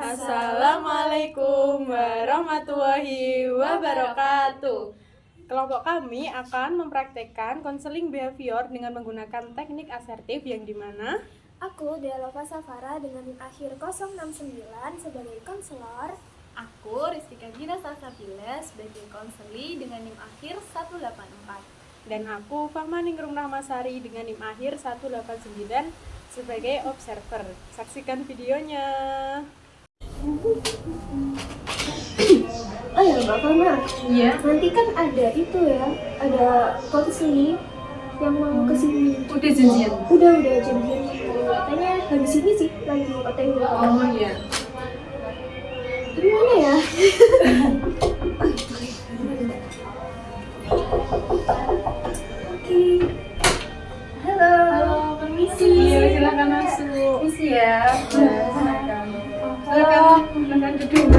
Assalamualaikum warahmatullahi wabarakatuh. Kelompok kami akan mempraktekkan konseling behavior dengan menggunakan teknik asertif yang dimana aku Dealova Safara dengan akhir 069 sebagai konselor. Aku Rizky Gina Salsabila sebagai konseli dengan NIM akhir 184. Dan aku Fahma Ningrum Rahmasari dengan NIM akhir 189 sebagai observer. Saksikan videonya. Oh ya Mbak Fahma, Iya. nanti kan ada itu ya, ada konseli yang mau kesini. Udah janjian? Udah janjian. Katanya habis ini sih lagi OTW. Oh iya. Gimana ya? Oke. Halo, permisi. Iya, silakan masuk. Permisi ya. Silakan duduk.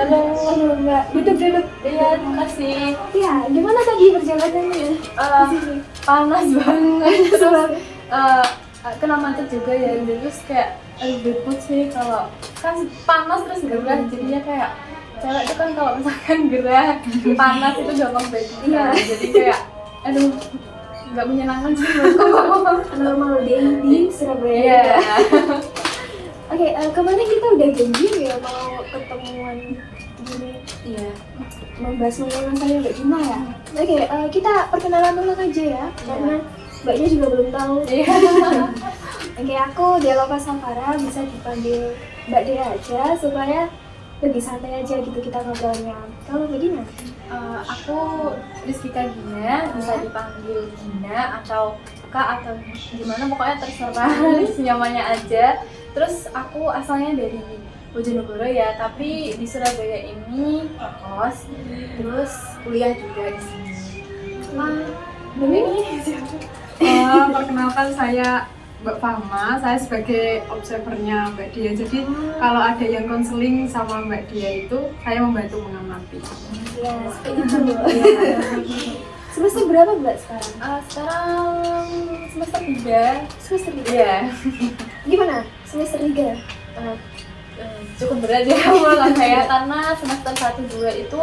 Halo Mbak, duduk. Iya, terima kasih. Ya, gimana tadi perjalanannya? Di sini. Panas banget. Terus, Kena macet juga ya, terus kayak ribut sih kalau kan panas terus gerah, jadinya kayak cewek itu kan kalau misalkan gerah panas itu gampang banget. Iya. Jadi kayak nggak menyenangkan sih. normal day di Surabaya. Iya. Oke, kemarin kita udah janji ya mau ketemuan gini. Iya. Membahas mengenai saya Mbak Gina ya. Oke, kita perkenalan dulu aja ya, karena Mbaknya juga belum tahu. Iya. Oke, aku Dealova Safara, bisa dipanggil Mbak Dea aja supaya lebih santai aja gitu kita ngobrolnya. Kalau Mbak Gina? Aku Rizky Gina, bisa dipanggil Gina atau Kak atau gimana, pokoknya terserah senyamannya aja. Terus aku asalnya dari Bojonegoro ya, tapi di Surabaya ini kos, terus kuliah juga di sini. Ini siapa? Perkenalkan saya Mbak Fahma, saya sebagai observernya Mbak Dia. Jadi kalau ada yang konseling sama Mbak Dia itu, saya membantu mengamati. Ya, seperti itu. Semester berapa Mbak sekarang? Sekarang semester 3. Semester 3? Iya. Gimana? Semester 3? Cukup berat ya menurut saya, karena semester 1-2 itu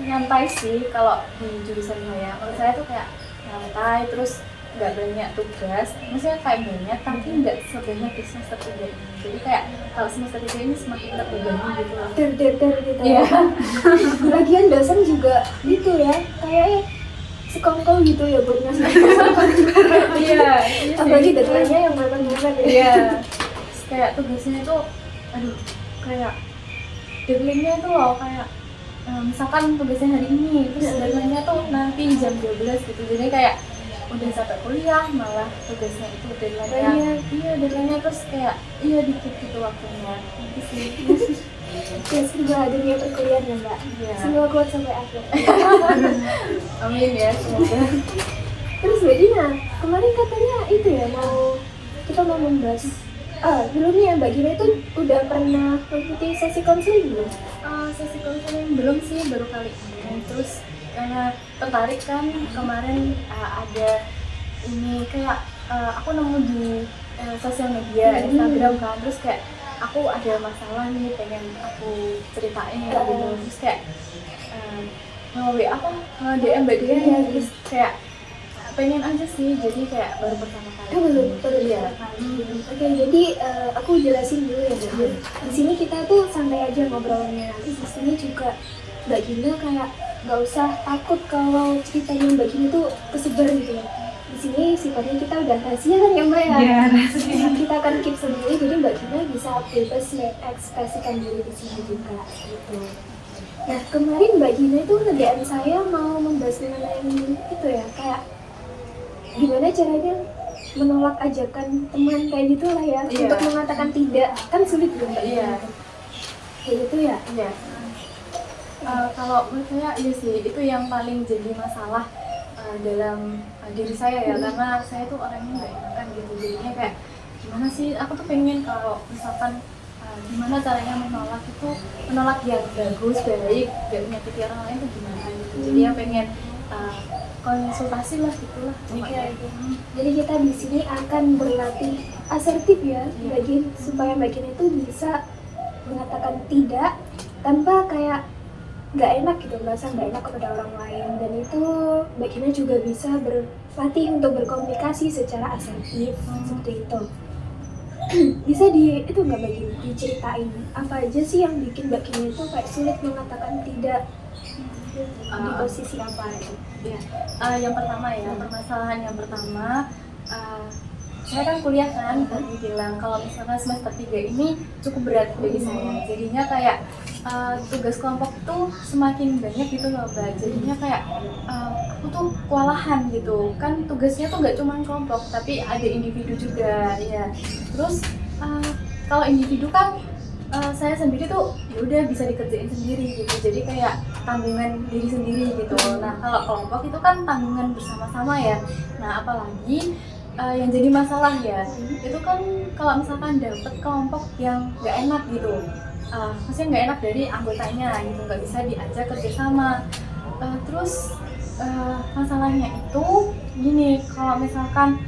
nyantai sih kalau di jurusan saya. Menurut saya tuh kayak nyantai, terus nggak banyak tugas, maksudnya kayak banyak tapi nggak sebanyak di semester 3 ini. Jadi kayak kalau semester 3 ini semakin terbebani gitu loh. Der gitu. Iya. Lagian dosen juga gitu ya, kayaknya sekongkol gitu ya buat ngasih Iya. apalagi deadline-nya yang mepet-mepet ya. Iya. Terus kayak tugasnya itu, aduh, kayak deadline-nya itu loh kayak misalkan tugasnya hari ini, terus deadline-nya tuh nanti jam 12 gitu. Jadi kayak udah sampai kuliah malah tugasnya itu deadline-nya. Iya, deadline-nya terus kayak dikit gitu waktunya. Gitu sih. Ya, semoga dunia perkuliahan ya Mbak. Iya. Semoga kuat sampai akhir. Amin ya, semoga. Terus Mbak Gina, kemarin katanya itu ya kita mau membahas sebelumnya Mbak Gina itu udah pernah mengikuti sesi konseling belum? Sesi konseling belum sih, baru kali ini. Terus karena tertarik kan kemarin ada ini kayak aku nemu di sosial media Instagram kan, terus kayak aku ada masalah nih pengen aku ceritain gitu, terus kayak WA apa DM Mbak Dia ya, terus kayak pengen aja sih, jadi kayak baru pertama kali. Baru ya. Oke, jadi aku jelasin dulu ya Mbak. Di sini kita tuh santai aja ngobrolnya. Nanti di sini juga Mbak Gina kayak nggak usah takut kalau ceritanya Mbak Gina tuh kesebar gitu ya. Di sini sifatnya kita udah rahasia kan ya Mbak ya. Iya, rahasia. Kita akan keep sendiri, jadi Mbak Gina bisa bebas mengekspresikan diri di sini juga gitu. Nah, kemarin Mbak Gina itu nge-DM saya mau membahas mengenai itu ya, kayak gimana caranya menolak ajakan teman kayak gitu lah ya. Iya. Untuk mengatakan tidak kan sulit ya Mbak. Iya. Kayak gitu ya. Iya. Kalau menurut saya iya sih, itu yang paling jadi masalah dalam diri saya ya, karena saya tuh orangnya nggak enakan gitu. Jadinya kayak gimana sih, aku tuh pengen kalau misalkan gimana caranya menolak yang bagus, baik, gak menyakiti orang lain tuh gimana gitu. Jadi yang pengen konsultasi lah gitulah. Oke. Jadi kita di sini akan berlatih asertif ya, supaya Mbak Gina itu bisa mengatakan tidak tanpa kayak nggak enak gitu, merasa nggak enak kepada orang lain. Dan itu Mbak Gina juga bisa berlatih untuk berkomunikasi secara asertif seperti itu. Bisa itu nggak Mbak Gina diceritain apa aja sih yang bikin Mbak Gina itu kayak sulit mengatakan tidak di posisi apa itu? Ya, yang pertama ya, permasalahan yang pertama, saya kan kuliah kan, tadi bilang kalau misalkan semester 3 ini cukup berat bagi saya. Jadinya kayak tugas kelompok tuh semakin banyak gitu loh Mbak. Jadinya kayak aku tuh kewalahan gitu. Kan tugasnya tuh nggak cuma kelompok, tapi ada individu juga ya. Terus kalau individu kan saya sendiri tuh ya udah bisa dikerjain sendiri gitu, jadi kayak tanggungan diri sendiri gitu. Nah kalau kelompok itu kan tanggungan bersama-sama ya. Nah apalagi yang jadi masalah ya itu kan kalau misalkan dapet kelompok yang nggak enak gitu, maksudnya nggak enak dari anggotanya gitu, nggak bisa diajak kerjasama. Terus masalahnya itu gini, kalau misalkan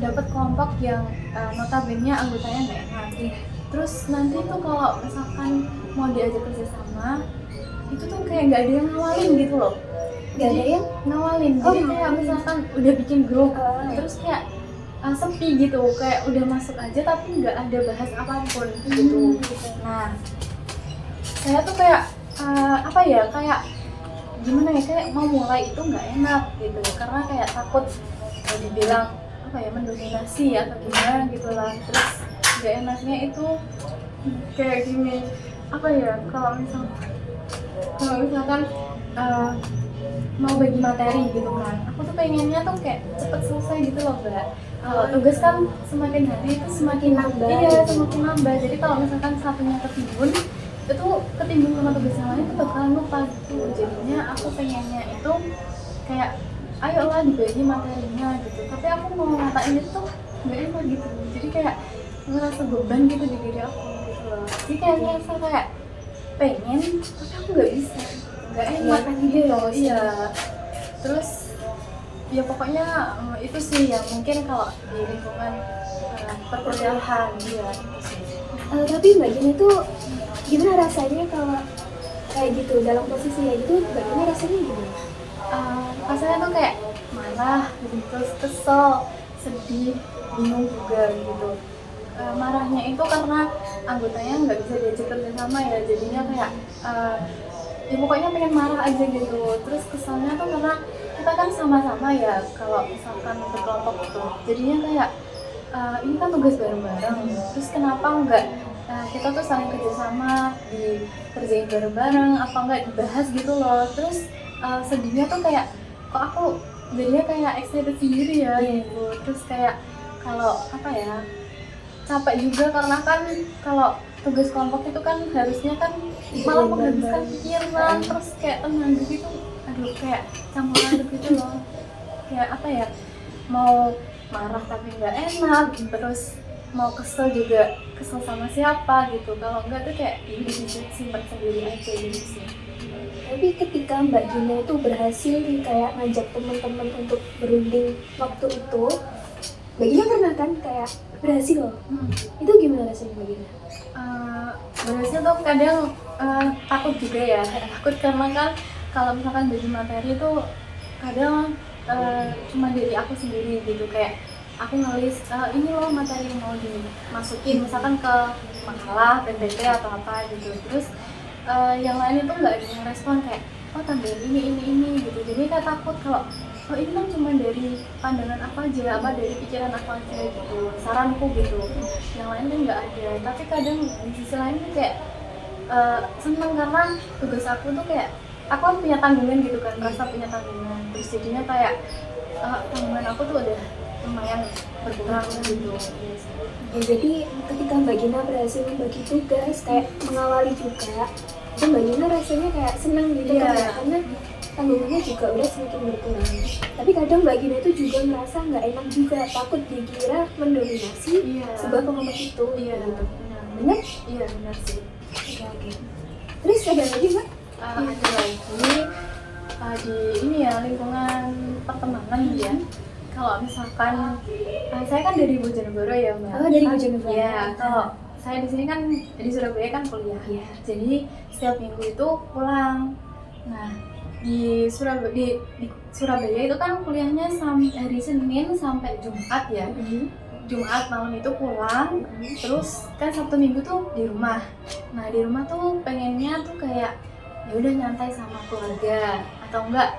dapet kelompok yang notabene anggotanya nggak enak, terus nanti tuh kalau misalkan mau diajak kerjasama itu tuh kayak nggak ada yang ngawalin gitu loh. Nggak ada yang ngawalin, jadi kayak misalkan udah bikin grup terus kayak sepi gitu, kayak udah masuk aja tapi nggak ada bahas apapun gitu. Nah saya tuh kayak apa ya, kayak gimana ya, kayak mau mulai itu nggak enak gitu, karena kayak takut dibilang apa ya, mendominasi atau gimana gitu lah. Terus nggak enaknya itu kayak gini, apa ya, kalau misalkan mau bagi materi gitu kan, aku tuh pengennya tuh kayak cepet selesai gitu loh Mbak. Kalau tugas kan semakin hari itu semakin nambah. Iya, semakin nambah. Jadi kalau misalkan satunya ketimbun, itu ketimbun sama tugas yang lain itu bakalan lupa gitu. Jadinya aku pengennya itu kayak ayolah dibagi materinya gitu. Tapi aku mau ngatain itu tuh nggak enak gitu. Jadi kayak ngerasa beban gitu di diri aku gitu loh. Jadi kayak ngerasa kayak pengen, tapi aku nggak bisa, nggak enak gitu loh. Iya. Terus ya pokoknya itu sih yang mungkin kalau di lingkungan perkuliahan dia. Tapi Mbak Gina tuh gimana rasanya kalau kayak gitu, dalam posisi kayak gitu Mbak Gina rasanya gimana? Rasanya tuh kayak marah, terus kesel, sedih, bingung juga gitu. Marahnya itu karena anggotanya nggak bisa diajak kerjasama ya, jadinya kayak ya pokoknya pengen marah aja gitu. Terus keselnya tuh karena kita kan sama-sama ya kalau misalkan berkelompok gitu, jadinya kayak ini kan tugas bareng-bareng, terus kenapa enggak kita tuh saling kerjasama, dikerjain bareng-bareng, apa enggak dibahas gitu loh. Terus sedihnya tuh kayak kok aku jadinya kayak excited sendiri ya gitu. Terus kayak kalau apa ya, capek juga karena kan kalau tugas kelompok itu kan harusnya kan malah menghabiskan pikiran, terus kayak tenaga gitu, aduh kayak campur aduk gitu loh. Kayak apa ya, mau marah tapi nggak enak, terus mau kesel juga kesel sama siapa gitu. Kalau enggak tuh kayak ini simpan sendiri aja gitu sih. Tapi ketika Mbak Gina itu berhasil nih kayak ngajak teman-teman untuk berunding waktu itu, Mbak Gina pernah kan kayak berhasil, itu gimana rasanya Mbak Gina? Berhasil tuh kadang takut juga ya, takut karena kan kalau misalkan bagi materi itu kadang cuma dari aku sendiri gitu, kayak aku nulis ini loh materi yang mau dimasukin misalkan ke makalah, PPT atau apa gitu. Terus yang lain itu nggak ada yang respon kayak oh tambahin ini gitu. Jadi kayak takut kalau oh ini kan cuma dari pandangan aku aja, apa dari pikiran aku aja gitu, saranku gitu. Yang lain kan nggak ada. Tapi kadang di sisi lain tuh kayak seneng karena tugas aku tuh kayak aku kan punya tanggungan gitu kan, merasa punya tanggungan. Terus jadinya kayak tanggungan aku tuh udah lumayan berkurang gitu. Ya, jadi ketika Mbak Gina berhasil membagi tugas kayak mengawali juga, itu Mbak Gina rasanya kayak senang gitu kan ya, karena tanggungannya juga udah semakin berkurang. Tapi kadang Mbak Gina itu juga merasa nggak enak juga, takut dikira mendominasi sebuah kelompok itu. Iya, gitu. benar? Iya benar sih. Oke. Terus ada lagi Mbak? Ada lagi di ini ya, lingkungan pertemanan ya. kalau misalkan saya kan dari Bojonegoro ya Mbak. Oh, dari Bojonegoro. Iya, kalau saya di sini kan di Surabaya kan kuliah. Iya. Jadi setiap minggu itu pulang. Nah, di Surabaya itu kan kuliahnya hari Senin sampai Jumat ya. Jumat malam itu pulang, terus kan Sabtu Minggu tuh di rumah. Nah, di rumah tuh pengennya tuh kayak ya udah nyantai sama keluarga atau enggak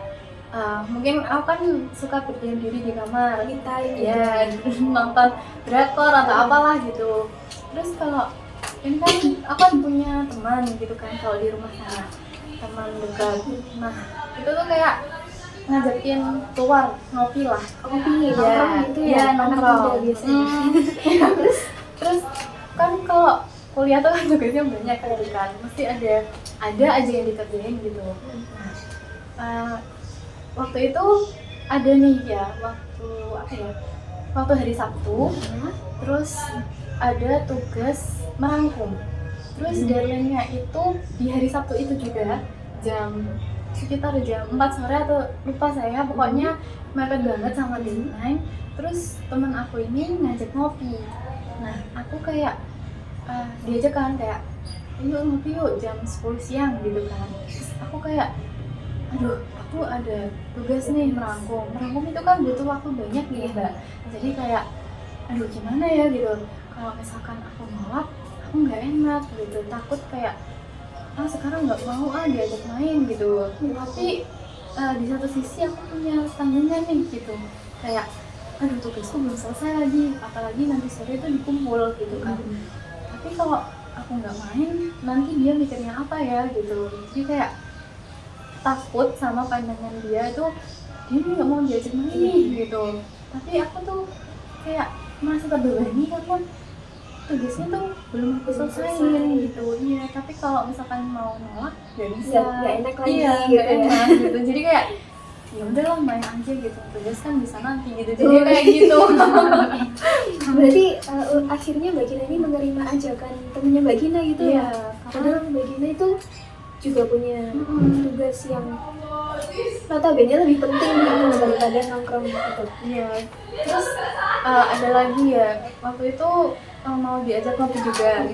mungkin aku kan suka berdiam diri di kamar, ya nonton drakor atau apalah gitu. Terus kalau ini kan aku kan punya teman gitu kan kalau di rumah sana, teman dekat. Nah itu tuh kayak ngajakin keluar ngopi lah, Nongkrong gitu ya, nongkrong biasanya. terus kan kalau kuliah tuh kan tugasnya banyak kan, mesti ada aja yang dikerjain gitu. Nah, waktu itu ada nih ya, waktu hari Sabtu, terus ada tugas merangkum. Terus deadline-nya itu di hari Sabtu itu juga sekitar jam 4 sore atau lupa saya, pokoknya mepet banget sama deadline. Terus teman aku ini ngajak ngopi. Nah, aku kayak diajak kan kayak yuk ngopi yuk jam 10 siang gitu kan. Terus aku kayak aduh, aku ada tugas nih merangkum itu kan butuh waktu banyak nih Mbak. Jadi kayak aduh gimana ya gitu, kalau misalkan aku nolak aku nggak enak gitu, takut kayak sekarang nggak mau diajak main gitu. Tapi di satu sisi aku punya tanggungan nih gitu, kayak aduh tugasku belum selesai lagi, apalagi nanti sore itu dikumpul gitu kan. Tapi kalau aku nggak main nanti dia mikirnya apa ya gitu. Jadi kayak takut sama pandangan dia itu, dia nggak mau diajak main nih gitu. Tapi aku tuh kayak merasa terbebani karena tugasnya tuh belum aku selesaiin gitu. Iya, tapi kalau misalkan mau nolak nggak bisa, nggak enak lagi iya, gitu nggak enak gitu. Jadi kayak ya udahlah main aja gitu, tugas kan bisa nanti gitu. Jadi kayak gitu. Berarti akhirnya Mbak Gina ini menerima ajakan temennya Mbak Gina gitu Iya, ya? Padahal Mbak Gina itu juga punya tugas yang notabene lebih penting gitu daripada nongkrong gitu. Iya. Terus ada lagi ya, waktu itu mau diajak ngopi juga.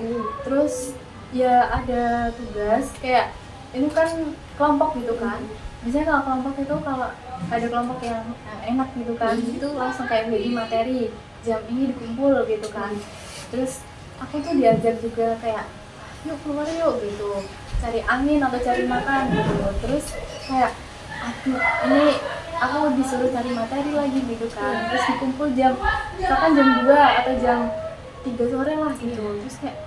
Terus ya ada tugas kayak ini kan kelompok gitu kan. Biasanya kalau kelompok itu kalau ada kelompok yang enak gitu kan, itu langsung kayak bagi materi jam ini dikumpul gitu kan. Terus aku tuh diajak juga kayak yuk keluar yuk gitu, cari angin atau cari makan gitu. Terus kayak aduh ini aku disuruh cari materi lagi gitu kan. Terus dikumpul misalkan jam 2 atau jam 3 sore lah gitu. Terus kayak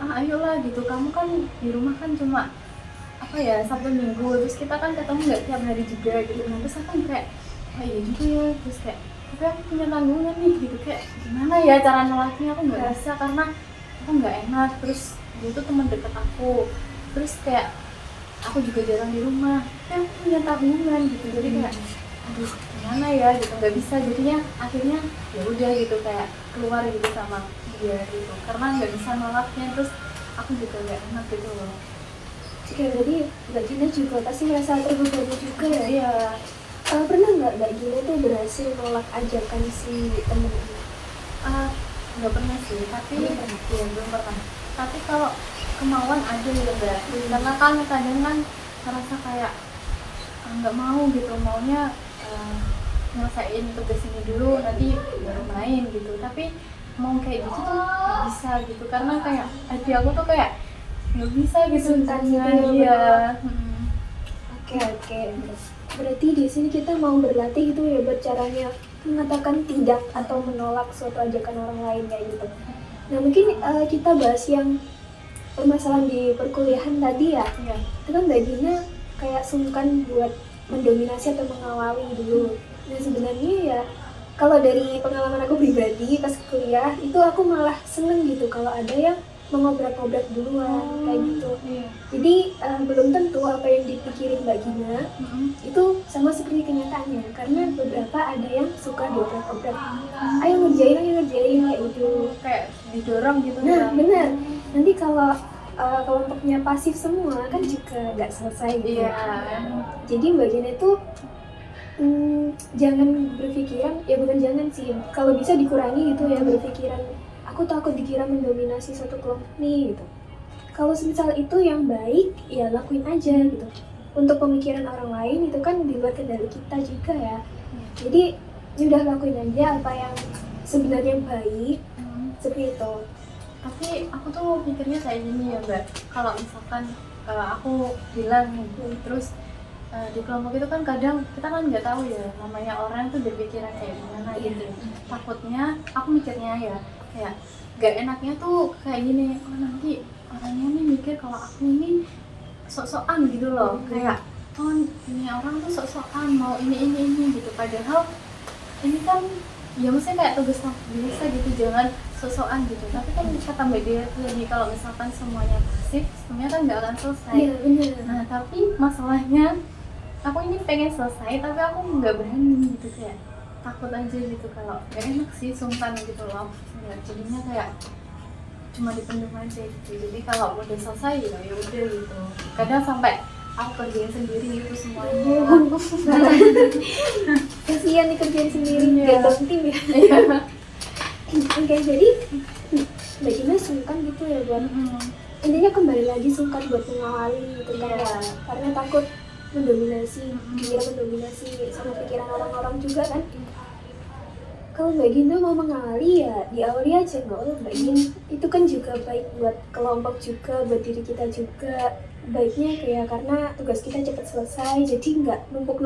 ayolah gitu, kamu kan di rumah kan cuma Sabtu Minggu, terus kita kan ketemu nggak tiap hari juga gitu. Nah, terus aku kayak iya juga ya. Terus kayak tapi aku punya tanggungan nih gitu, kayak gimana ya cara nolaknya, aku nggak bisa karena aku nggak enak. Terus dia tuh teman dekat aku, terus kayak aku juga jarang di rumah, tapi aku punya tabungan gitu. Jadi kayak aduh gimana ya gitu, nggak bisa. Jadinya akhirnya ya udah gitu, kayak keluar gitu sama dia gitu karena nggak bisa nolaknya. Terus aku juga nggak enak gitu loh. Oke, berarti Mbak Gina juga pasti merasa terbebani juga ya? Iya. Pernah nggak Mbak Gina tuh berhasil nolak ajakan si temen ini? Nggak pernah sih, tapi belum pernah. Tapi kalau kemauan ada ya Mbak, karena kan kadang kan ngerasa kayak nggak mau gitu, maunya nyelesain tugas ini dulu nanti baru main gitu. Tapi mau kayak gitu tuh nggak bisa gitu, karena kayak hati aku tuh kayak nggak bisa gitu Sungkan gitu ya, iya. Oke. Berarti di sini kita mau berlatih gitu ya buat caranya mengatakan tidak atau menolak suatu ajakan orang lain kayak gitu. Nah mungkin kita bahas yang permasalahan di perkuliahan tadi ya. Iya. Itu kan Mbak Gina kayak sungkan buat mendominasi atau mengawali dulu. Nah sebenarnya ya kalau dari pengalaman aku pribadi pas kuliah itu aku malah seneng gitu kalau ada yang mengobrak-obrak duluan kayak gitu. Iya. Jadi belum tentu apa yang dipikirin Mbak Gina itu sama seperti kenyataannya, karena beberapa ada yang suka diobrak-obrak. Ayo ngerjain kayak gitu. Kayak didorong gitu. Nah benar. Nanti kalau kelompoknya pasif semua kan juga nggak selesai gitu. Iya. Jadi Mbak Gina itu Jangan berpikiran, ya bukan jangan sih, kalau bisa dikurangi gitu ya berpikiran aku takut dikira mendominasi satu kelompok nih gitu. Kalau semisal itu yang baik ya lakuin aja gitu. Untuk pemikiran orang lain itu kan di luar kendali kita juga ya. Jadi ya udah lakuin aja apa yang sebenarnya baik, seperti itu. Tapi aku tuh mikirnya kayak gini ya Mbak, kalau misalkan aku bilang nih, terus di kelompok itu kan kadang kita kan nggak tahu ya namanya orang tuh berpikiran kayak gimana gitu. Takutnya aku mikirnya ya kayak gak enaknya tuh kayak gini, oh nanti orangnya nih mikir kalau aku ini sok-sokan gitu loh, kayak oh ini orang tuh sok-sokan mau ini gitu, padahal ini kan ya maksudnya kayak tugas biasa gitu, jangan sok-sokan gitu. Tapi kan kata Mbak Dia tadi kalau misalkan semuanya pasif semuanya kan nggak akan selesai. Iya benar. Nah tapi masalahnya aku ini pengen selesai tapi aku nggak berani gitu, kayak takut aja gitu, kalau nggak enak sih sungkan gitu loh ya, jadinya kayak cuma dipendam aja gitu. Jadi kalau udah selesai ya udah gitu, kadang sampai aku kerjain sendiri itu semuanya. Kasihan nih kerjain sendiri, Iya. gak tim ya. Iya. Oke, jadi Mbak Gina sungkan gitu ya buat intinya kembali lagi sungkan buat mengawali gitu kan Iya. ya. Karena takut mendominasi, dia mendominasi sama pikiran orang-orang juga kan. Kalau Mbak Gina mau mengawali ya diawali aja, nggak apa Mbak Gina. Itu kan juga baik buat kelompok juga, buat diri kita juga. Baiknya kayak karena tugas kita cepat selesai, jadi nggak numpuk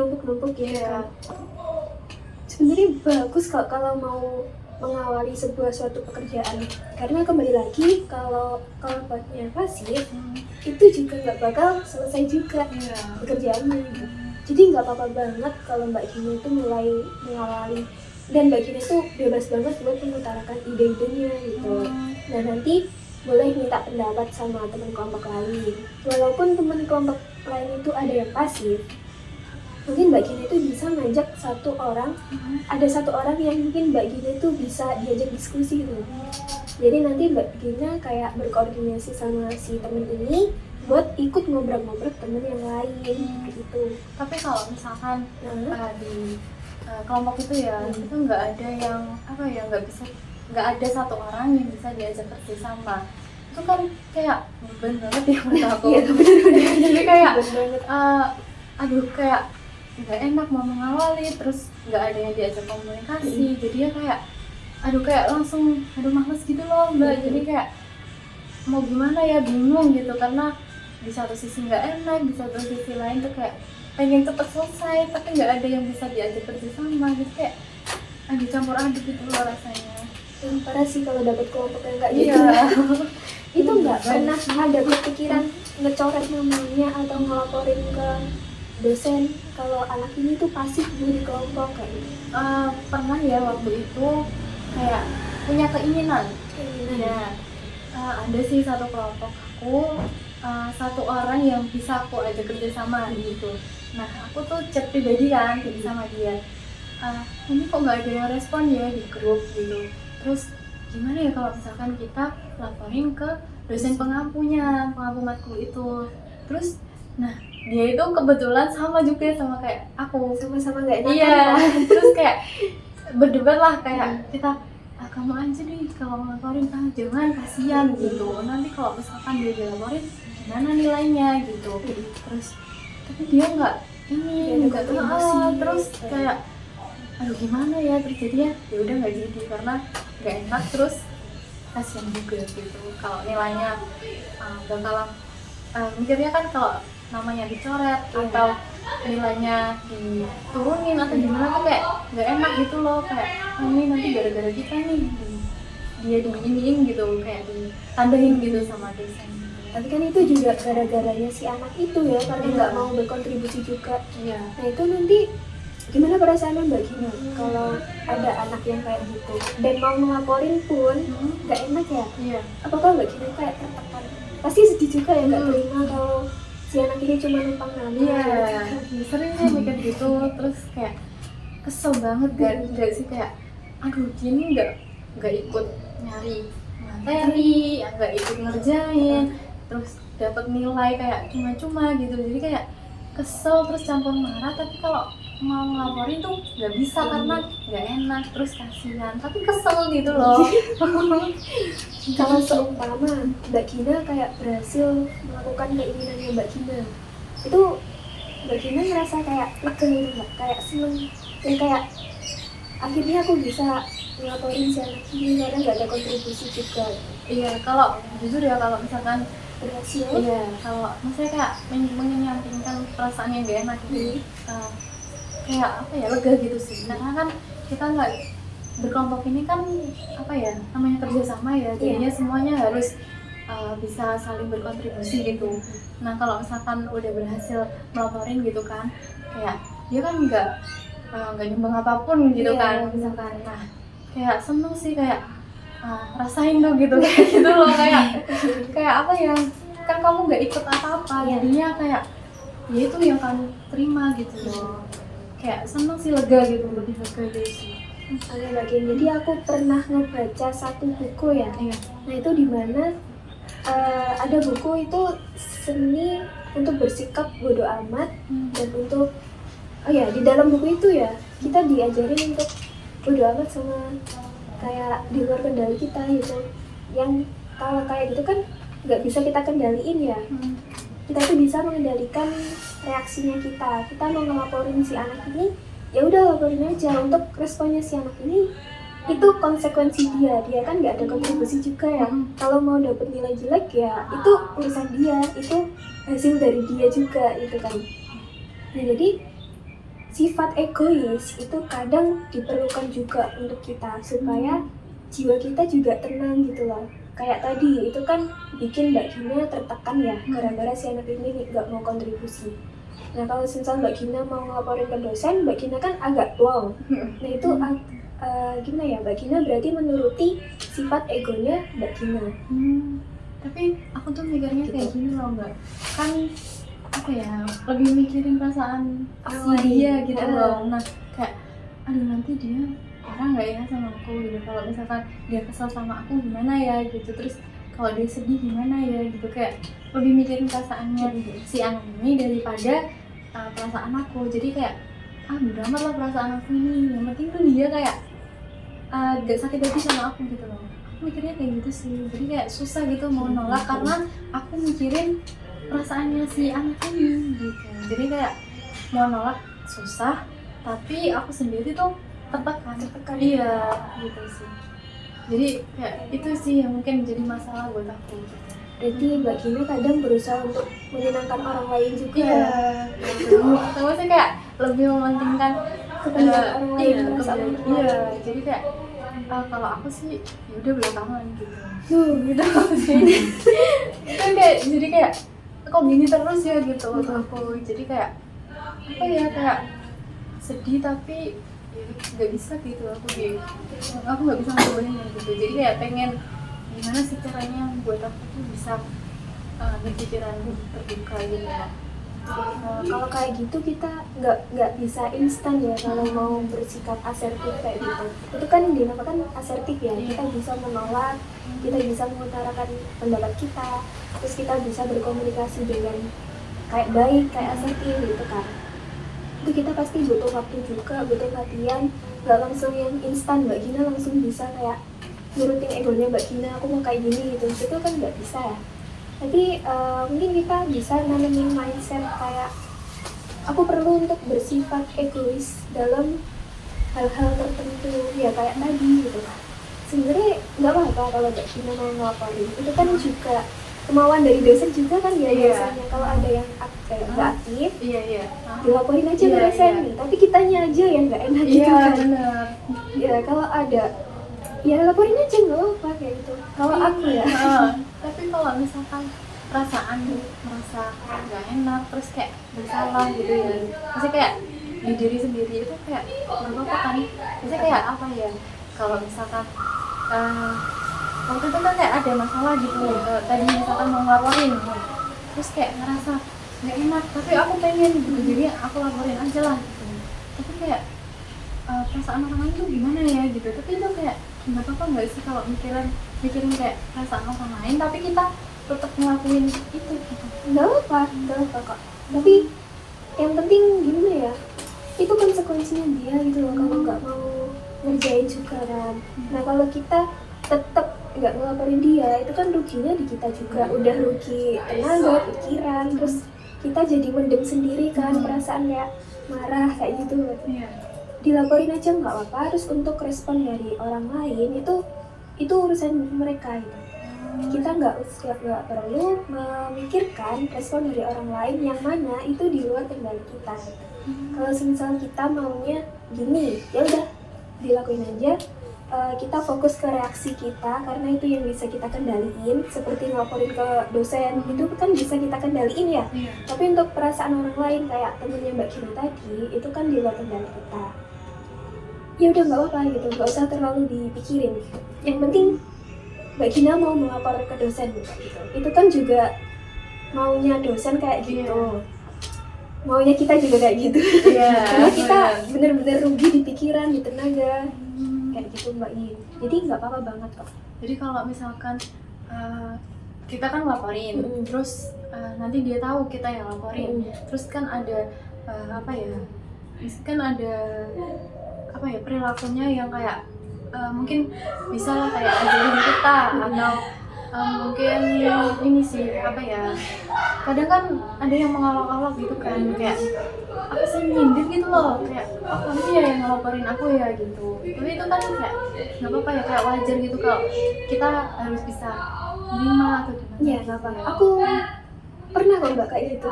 ya kan. Sebenarnya bagus kalau mau mengawali suatu pekerjaan, karena kembali lagi kalau kelompoknya pasif itu juga nggak bakal selesai juga pekerjaannya gitu. Jadi nggak apa-apa banget kalau Mbak Gina itu mulai mengawali, dan Mbak Gina itu bebas banget buat mengutarakan ide-idenya gitu. Nah nanti boleh minta pendapat sama teman kelompok lain, walaupun teman kelompok lain itu ada yang pasif, mungkin Mbak Gina itu bisa ngajak satu orang, ada satu orang yang mungkin Mbak Gina itu bisa diajak diskusi gitu. Jadi nanti Mbak Gina kayak berkoordinasi sama si temen ini buat ikut ngobrol-ngobrol temen yang lain gitu. Tapi kalau misalkan di kelompok itu ya itu nggak ada yang apa ya, nggak ada satu orang yang bisa diajak kerja sama, itu kan kayak beban banget ya menurut aku. Iya benar-benar. Jadi kayak Bener banget. aduh kayak nggak enak mau mengawali terus nggak ada yang diajak komunikasi, jadi ya kayak aduh kayak langsung males gitu loh Mbak. Jadi kayak mau gimana ya, bingung gitu, karena di satu sisi nggak enak, di satu sisi lain tuh kayak pengen cepet selesai tapi nggak ada yang bisa diajak kerja sama gitu, kayak aduh campur aduk gitu loh rasanya. Yang parah sih kalau dapet kelompok yang kayak Iya. gitu. Itu nggak pernah ada kepikiran ngecoret namanya atau ngelaporin ke dosen kalau anak ini tuh pasif di kelompok kayak gitu. Pernah ya waktu itu kayak punya keinginan ya, ada sih satu kelompok aku, satu orang yang bisa aku ajak kerja sama gitu. Nah aku tuh chat pribadi kan sama dia, ini kok nggak ada yang respon ya di grup gitu, terus gimana ya kalau misalkan kita laporin ke dosen pengampu matkul itu. Terus nah dia itu kebetulan sama juga sama kayak aku, Sama-sama nggak enak. iya. Terus kayak berdebat lah, kayak kita kamu aja nih kalau ngelaporin, jangan, kasihan gitu, nanti kalau misalkan dia dilaporin gimana nilainya gitu. Terus tapi dia nggak nggak tahu, terus kayak aduh gimana ya, terus jadinya ya udah nggak jadi karena nggak enak, terus kasihan juga gitu kalau nilainya bakalan mikirnya kan kalau namanya dicoret atau nilainya diturunin atau gimana tuh kayak nggak enak gitu loh, kayak ini nanti gara-gara kita nih dia diiniin gitu, kayak ditandain gitu sama dosen. Tapi kan itu juga gara-garanya si anak itu ya, karena nggak mau berkontribusi juga. Iya. Nah itu nanti gimana perasaannya Mbak Gina kalau ada anak yang kayak gitu dan mau ngelaporin pun nggak enak ya? Iya. Apakah Mbak Gina kayak tertekan? Pasti sedih juga ya nggak terima kalau si anak ini cuma numpang nama. Iya, sering sih mikir gitu, terus kayak kesel banget gak sih, kayak aduh dia ini nggak ikut nyari materi, nggak ikut ngerjain, terus dapat nilai kayak cuma-cuma gitu, jadi kayak kesel terus campur marah. Tapi kalau mau ngelaporin tuh nggak bisa karena nggak enak, terus kasihan, tapi kesel gitu loh. Kalau seumpama Mbak Gina kayak berhasil melakukan keinginannya Mbak Gina, itu Mbak Gina ngerasa kayak lega gitu Mbak, kayak seneng, yang kayak akhirnya aku bisa ngelaporin si anak ini karena nggak ada kontribusi juga. Iya, kalau jujur ya, kalau misalkan Berhasil. iya, kalau misalnya kayak menyampingkan perasaan yang gak enak gitu, kayak apa ya, lega gitu sih. Karena kan kita nggak berkelompok ini kan apa ya, namanya kerjasama ya, jadinya semuanya harus bisa saling berkontribusi gitu. Nah kalau misalkan udah berhasil melaporin gitu kan, kayak dia kan nggak nyumbang apapun gitu kan, misalkan. Nah kayak seneng sih, kayak rasain tuh gitu kayak gitu loh, kayak apa ya, kan kamu nggak ikut apa-apa, jadinya kayak ya itu yang kamu terima gitu loh, kayak seneng sih, lega gitu, lebih lega gitu sih. Oke Mbak Gina, jadi aku pernah ngebaca satu buku ya. Nah itu dimana ada buku itu seni untuk bersikap bodo amat dan untuk di dalam buku itu ya kita diajarin untuk bodo amat sama kayak di luar kendali kita gitu, yang kalau kayak gitu kan nggak bisa kita kendaliin ya. Kita tuh bisa mengendalikan reaksinya kita mau ngelaporin si anak ini, ya udah laporin aja. Untuk responnya si anak ini itu konsekuensi dia kan nggak ada kontribusi juga ya. Kalau mau dapet nilai jelek ya itu urusan dia, itu hasil dari dia juga itu kan. Nah jadi sifat egois itu kadang diperlukan juga untuk kita supaya jiwa kita juga tenang gitu loh. Kayak tadi itu kan bikin Mbak Gina tertekan ya gara-gara si anak ini nggak mau kontribusi. Nah kalau misal Mbak Gina mau ngelaporin ke dosen, Mbak Gina kan agak wow. Nah itu gimana ya, Mbak Gina berarti menuruti sifat egonya Mbak Gina. Tapi aku tuh mikirnya kayak gini loh Mbak, kan apa ya, lebih mikirin perasaan si dia gitu loh. Nah kayak aduh nanti dia marah nggak ya sama aku gitu, kalau misalkan dia kesel sama aku gimana ya gitu, terus kalau dia sedih gimana ya gitu, kayak lebih mikirin perasaannya si anak ini daripada perasaan aku. Jadi kayak bodo amat lah perasaan aku ini, yang penting tuh dia kayak gak sakit hati sama aku gitu loh. Aku mikirnya kayak gitu sih, jadi kayak susah gitu mau nolak karena aku mikirin perasaannya si anak ini gitu. Jadi kayak mau nolak susah, tapi aku sendiri tuh tertekan. Iya gitu sih. Jadi kayak itu sih yang mungkin jadi masalah buat aku gitu. Berarti Mbak Gina kadang berusaha untuk menyenangkan orang lain juga. Iya gitu. Maksudnya kayak lebih mementingkan kepentingan orang lain. Iya, jadi kayak kalau aku sih ya udah belakangan gitu gitu sih. Kan kayak jadi kayak kok gini terus ya gitu untuk aku. Jadi kayak apa ya, kayak sedih tapi nggak bisa gitu aku nggak bisa ngobrolin gitu. Jadi kayak pengen gimana sih caranya buat aku tuh bisa berpikiran terbuka gitu ya. Kalau kayak gitu kita nggak bisa instan ya kalau mau bersikap asertif kayak gitu. Itu kan dinamakan asertif ya. Kita bisa menolak, kita bisa mengutarakan pendapat kita, terus kita bisa berkomunikasi dengan kayak baik, kayak asertif gitu kan. Itu kita pasti butuh waktu juga, butuh latihan. Nggak langsung yang instan Mbak Gina langsung bisa kayak nurutin egonya Mbak Gina, aku mau kayak gini gitu. Itu kan nggak bisa ya. Tapi mungkin kita bisa nanamin mindset kayak aku perlu untuk bersifat egois dalam hal-hal tertentu ya, kayak tadi gitu. Sebenarnya nggak apa-apa kalau Mbak Gina mau ngelaporin, itu kan juga kemauan dari dosen juga kan ya. Biasanya kalau ada yang nggak aktif, dilaporin aja ke dosen nih. Tapi kitanya aja yang nggak enak gitu kan. Bener. Ya kalau ada ya laporin aja, nggak apa-apa kayak gitu. Kalau aku ya. Tapi kalau misalkan perasaan merasa nggak enak terus kayak bersalah gitu ya, pasti kayak di diri sendiri itu kayak nggak apa-apa kan. Pasti kayak apa ya, kalau misalkan waktu itu kan kayak ada masalah gitu, tadi misalkan mau ngelaporin terus kayak ngerasa nggak enak tapi aku pengen gitu, jadi aku laporin aja lah gitu. Tapi kayak perasaan orang lain tuh gimana ya gitu, tapi itu kayak nggak apa-apa nggak sih kalau mikirin kayak perasaan orang lain tapi kita tetap ngelakuin itu gitu. Nggak apa kok. Tapi yang penting gimana ya, itu konsekuensinya dia gitu loh kalau nggak mau ngerjain juga kan. Nah kalau kita tetap nggak ngelaporin dia, itu kan ruginya di kita juga, udah rugi tenaga, pikiran, terus kita jadi mendem sendiri kan, perasaan kayak marah kayak gitu. Iya. Dilaporin aja nggak apa-apa, terus untuk respon dari orang lain itu urusan mereka gitu. Kita nggak perlu memikirkan respon dari orang lain yang mana itu di luar kendali kita. Kalau misal kita maunya gini, ya udah dilakuin aja. Kita fokus ke reaksi kita karena itu yang bisa kita kendaliin. Seperti ngelaporin ke dosen itu kan bisa kita kendaliin ya. Tapi untuk perasaan orang lain kayak temennya Mbak Gina tadi itu kan di luar kendali kita. Ya udah nggak apa-apa gitu, nggak usah terlalu dipikirin. Yang penting Mbak Gina mau melapor ke dosen gitu. Itu kan juga maunya dosen kayak gitu. Maunya kita juga kayak gitu. Karena kita bener-bener rugi di pikiran, di tenaga. Kayak gitu Mbak Yin. Jadi nggak apa-apa banget kok. Jadi kalau misalkan kita kan laporin, terus nanti dia tahu kita yang laporin, terus kan ada kan ada perilakunya yang kayak mungkin bisa kayak ajarin kita atau mungkin ini sih kadang kan ada yang mengalok-alok gitu kan, kayak apa sih nyindir gitu loh, kayak kamu sih ya yang ngelaporin aku ya gitu. Tapi itu kan kayak nggak apa-apa ya, kayak wajar gitu kalau kita harus bisa menerima atau gimana. Iya nggak apa. Aku pernah kok Mbak kayak gitu.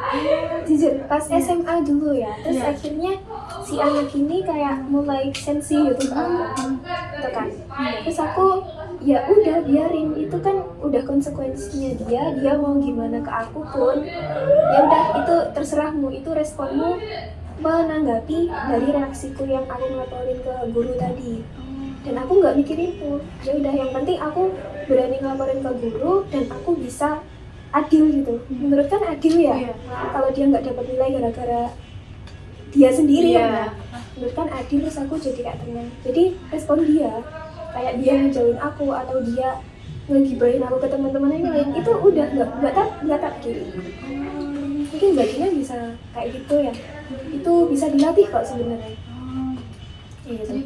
Jujur pas SMA dulu ya, terus akhirnya si anak ini kayak mulai sensi gitu ke aku, gitu kan. Terus aku ya udah biarin, itu kan udah konsekuensinya dia mau gimana ke aku pun ya udah itu terserahmu, itu responmu menanggapi dari reaksiku yang aku ngelaporin ke guru tadi. Dan aku nggak mikirin itu, ya udah yang penting aku berani ngelaporin ke guru dan aku bisa adil gitu. Menurut kan adil ya, kalau dia nggak dapat nilai gara-gara dia sendiri ya, menurut kan adil, terus aku jadi kayak tenang. Jadi respon dia kayak dia ngejauhin aku atau dia ngegibahin aku ke teman-teman yang lain, itu udah nggak tak kiri. Mungkin Mbak Gina bisa kayak gitu ya, itu bisa dilatih kok sebenarnya. Jadi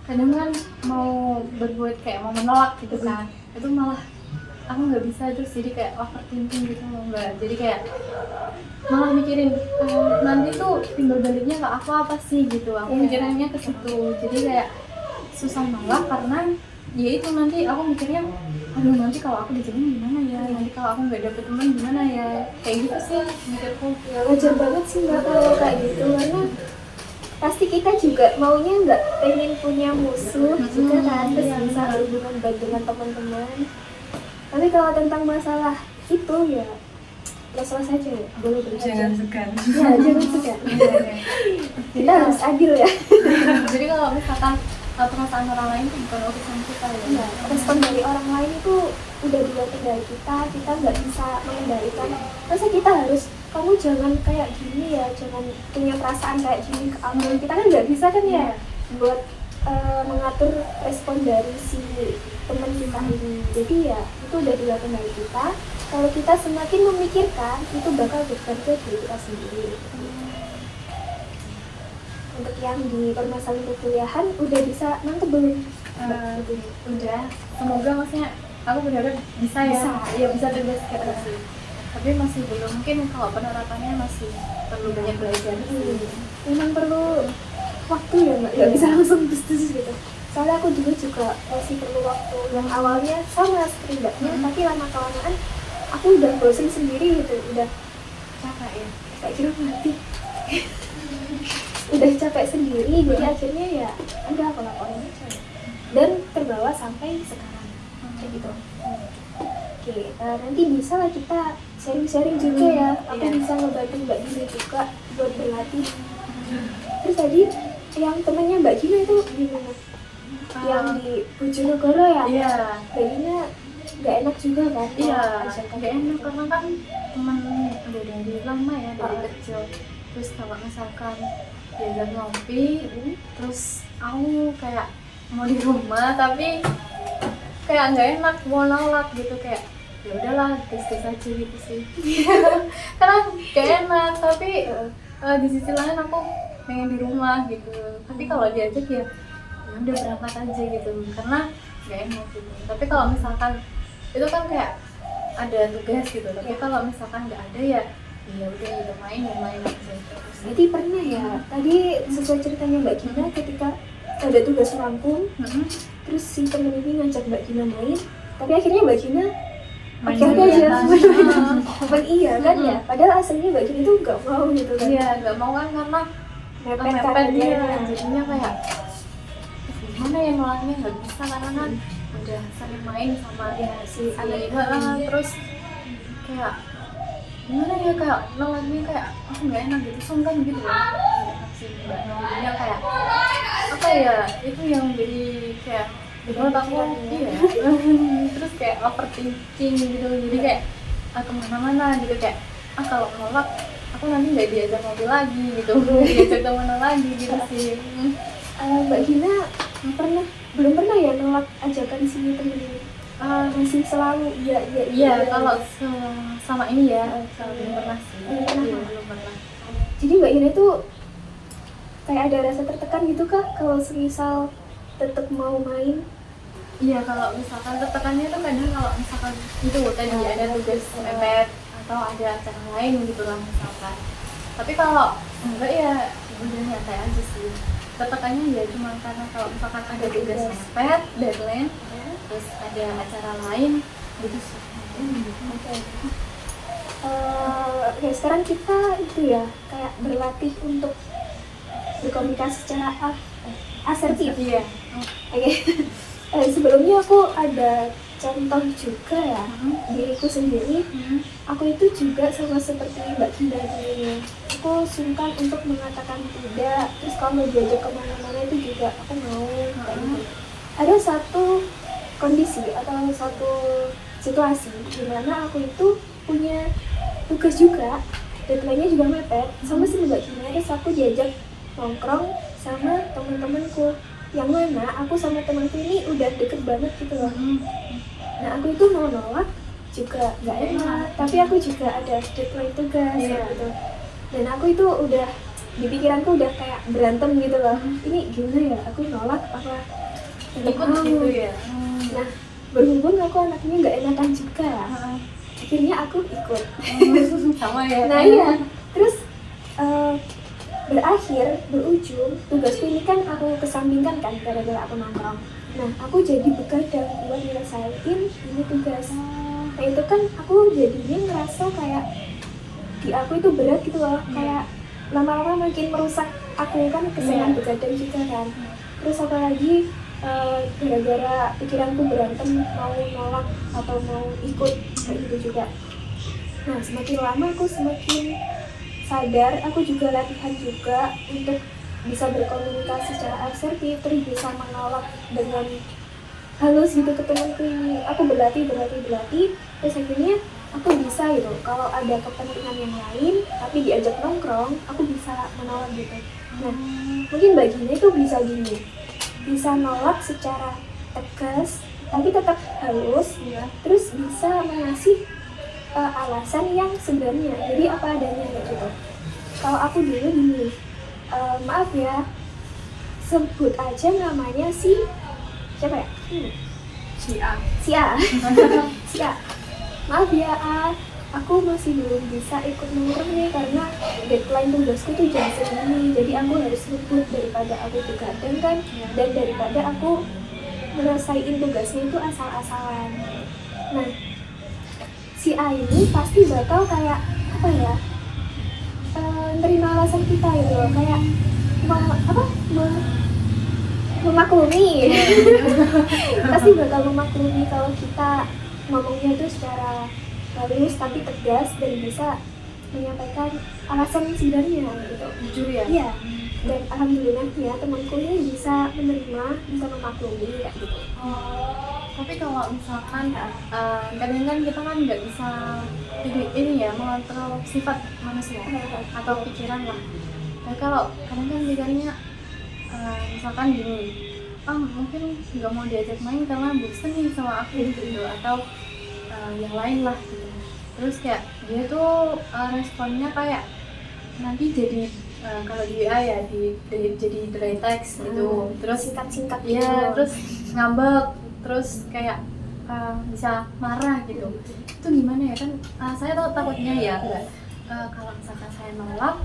kadang kan mau berbuat kayak mau menolak gitu kan, itu malah aku nggak bisa, terus jadi kayak overthinking gitu loh Mbak. Jadi kayak malah mikirin nanti tuh timbal baliknya ke aku apa sih gitu. Aku mikirannya ke situ, jadi kayak susah malah karena ya itu nanti aku mikirnya aduh nanti kalau aku dijauhin gimana ya, nanti kalau aku nggak dapet teman gimana ya, kayak gitu sih mikirku. Ya wajar banget sih Mbak kalau kayak gitu, karena pasti kita juga maunya nggak pengen punya musuh juga kan, terus bisa berhubungan baik dengan teman-teman. Tapi kalau tentang masalah itu ya masalah saja ya, boleh Jangan segan. Ya jangan segan. Kita harus adil ya. Jadi kalau misalkan perasaan orang lain itu bukan urusan kita ya. Respon dari orang lain itu udah di luar kendali kita nggak bisa mengendalikan. Masa kita harus, kamu jangan kayak gini ya, jangan punya perasaan kayak gini ke aku. Kita kan nggak bisa kan ya buat mengatur respon dari si teman kita ini. Jadi ya itu udah di luar kendali kita. Kalau kita semakin memikirkan, itu bakal bekerja di kita sendiri. Untuk yang di permasalahan perkuliahan udah bisa nangkep belum? Udah, semoga maksudnya aku berharap bisa ya. Iya bisa tegas kayak sih. Tapi masih belum, mungkin kalau penerapannya masih perlu banyak belajar. Memang perlu waktu ya Mbak, nggak bisa langsung dus gitu. Soalnya aku juga masih perlu waktu. Yang awalnya sama seperti Mbaknya, tapi lama-kelamaan aku udah bosen sendiri gitu, udah Capek ya? kayak kira mati. Udah capek sendiri, jadi akhirnya ya udah aku laporin aja. Dan terbawa sampai sekarang kayak gitu. Oke, nanti bisa lah kita sharing-sharing juga ya. Aku bisa ngebantu Mbak Gina juga buat berlatih. Terus tadi yang temennya Mbak Gina itu gimana? Yang di Bojonegoro ya? Iya. Mbak Gina nggak enak juga kan? Iya, nggak enak karena kan teman udah dari lama ya, dari kecil. Terus kalau misalkan diajak ngopi, terus aku kayak mau di rumah tapi kayak nggak enak, mau nolak gitu, kayak ya udahlah tes aja gitu sih. Karena nggak enak, tapi di sisi lain aku pengen di rumah gitu. Tapi kalau diajak ya udah berangkat aja gitu, karena nggak enak gitu. Tapi kalau misalkan itu kan kayak ada tugas gitu, tapi kalau misalkan nggak ada ya udah gitu, main aja terus. Berarti pernah ya, tadi sesuai ceritanya Mbak Gina, ketika ada tugas rampung, terus si temen ini ngajak Mbak Gina main, tapi akhirnya Mbak Gina Main oke dulu aja, ya, apa iya kan ya, padahal aslinya Mbak Gina tuh nggak mau gitu kan, iya nggak mau kan, karena mepet kan mepet dia, deadline-nya. jadinya kayak gimana ya nolaknya, nggak bisa karena kan udah sering main sama si anak itu, terus kayak gimana ya, kayak nolaknya kayak nggak enak gitu, sungkan gitu loh. Nggak enak sih Mbak, jadinya kayak apa ya, itu yang jadi kayak menurut aku iya. Terus kayak overthinking gitu, jadi kayak kemana-mana gitu, kayak kalau nolak aku nanti nggak diajak ngopi lagi gitu, diajak temenan lagi gitu sih. Mbak Gina belum pernah ya nolak ajakan si temen ini? Masih selalu Iya, kalau sama ini ya belum pernah sih. Iya, belum pernah. Jadi Mbak Gina itu kayak ada rasa tertekan gitu kah kalau semisal tetap mau main? Iya, kalau misalkan tertekannya tuh kadang kalau misalkan itu tadi ada tugas mepet atau ada acara lain gitu lah misalkan. Tapi kalau enggak ya udah nyantai aja sih. Tertekannya ya cuma karena kalau misalkan ada tugas mepet, deadline, terus ada acara lain gitu sih. Oke, sekarang kita itu ya kayak berlatih untuk berkomunikasi secara asertif. Iya. Oke. Sebelumnya aku ada contoh juga ya, diriku sendiri. Aku itu juga sama seperti Mbak Gina dulunya. Aku sungkan untuk mengatakan tidak. Terus kalau mau diajak kemana-mana itu juga aku mau kayak gitu. Ada satu kondisi atau satu situasi di mana aku itu punya tugas juga, deadline-nya juga mepet, sama si Mbak Gina. Terus aku diajak nongkrong sama teman-temanku, yang mana aku sama temanku ini udah deket banget gitu loh. Nah aku itu mau nolak juga nggak enak, tapi aku juga ada deadline tugas gitu. Dan aku itu udah di pikiranku udah kayak berantem gitu loh. Ini gimana ya, aku nolak apa Ikut gitu ya. Nah berhubung aku anaknya nggak enakan juga ya, akhirnya aku ikut. Sama ya. Nah iya, terus berujung tugasku ini kan aku kesampingkan kan gara-gara aku nongkrong. Nah aku jadi begadang buat nyelesain ini tugas. Nah itu kan aku jadinya ngerasa kayak di aku itu berat gitu loh, kayak lama-lama makin merusak aku kan kesenangan begadang juga kan. Terus apalagi gara-gara pikiranku berantem mau nolak atau mau ikut kayak gitu juga. Nah semakin lama aku semakin sadar, aku juga latihan juga untuk bisa berkomunikasi secara asertif, terus bisa menolak dengan halus gitu ke temanku ini. Aku berlatih, terus akhirnya aku bisa gitu. Kalau ada kepentingan yang lain, tapi diajak nongkrong, aku bisa menolak gitu. Nah, mungkin Mbak Gina itu bisa gini, bisa nolak secara tegas, tapi tetap halus, ya. Terus bisa mengasih alasan yang sebenarnya, jadi apa adanya gitu. Kalau aku dulu gini, maaf ya, sebut aja namanya siapa ya? Si A. Si A. Maaf ya A, aku masih belum bisa ikut nongkrong nih karena deadline tugasku tuh jam segini, jadi aku harus ngebut daripada aku begadang kan, dan daripada aku menyelesaikan tugasnya itu asal-asalan. Nah, si A ini pasti bakal kayak apa ya, nerima alasan kita gitu loh, kayak memaklumi. Pasti bakal memaklumi kalau kita ngomongnya itu secara halus tapi tegas dan bisa menyampaikan alasan sebenarnya gitu. Jujur ya. Iya. Dan alhamdulillahnya temanku ini bisa menerima, bisa memaklumi kayak gitu. Tapi kalau misalkan kadang kan kita kan nggak bisa ini ya mengontrol sifat manusia atau pikiran lah. Nah kalau kadang kan pikirannya misalkan gini, mungkin nggak mau diajak main karena bosan nih sama aku gitu, atau yang lain lah gitu. Terus kayak dia tuh responnya kayak nanti jadi kalau di WA ya jadi dry text gitu, terus singkat-singkat ya gitu. terus ngambek, terus kayak bisa marah gitu. Itu gimana ya kan, saya takutnya ya enggak, kalau misalkan saya nolak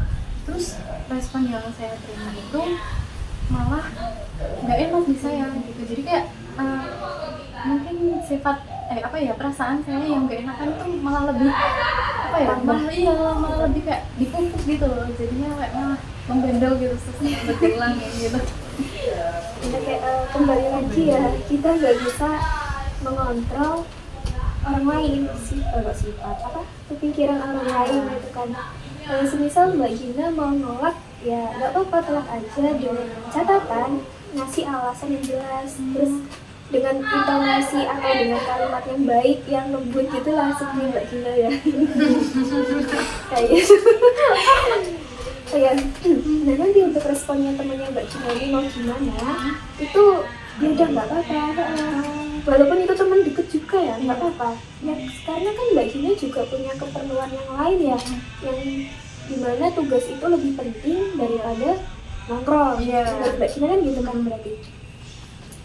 terus respon yang saya terima itu malah nggak enak di saya gitu. Jadi kayak mungkin sifat apa ya, perasaan saya yang nggak enakan itu malah lebih apa ya, malah lebih kayak dipupuk gitu loh, jadinya kayak malah membendel gitu, terus berhilang gitu. Jadi kayak kembali lagi ya, kita nggak bisa mengontrol orang lain sifat apa kepikiran orang lain gitu kan. Kalau semisal Mbak Gina mau nolak ya nggak apa-apa, tolak aja dengan catatan ngasih alasan yang jelas, terus dengan intonasi atau dengan kalimat yang baik yang lembut gitu lah seperti Mbak Gina ya. Kayak gitu. Kayak nah nanti untuk responnya temannya Mbak Gina ini mau gimana itu ya udah nggak apa-apa, walaupun itu teman deket juga ya nggak apa-apa ya, karena kan Mbak Gina juga punya keperluan yang lain ya, yang dimana tugas itu lebih penting daripada nongkrong. Menurut Mbak Gina kan gitu kan berarti.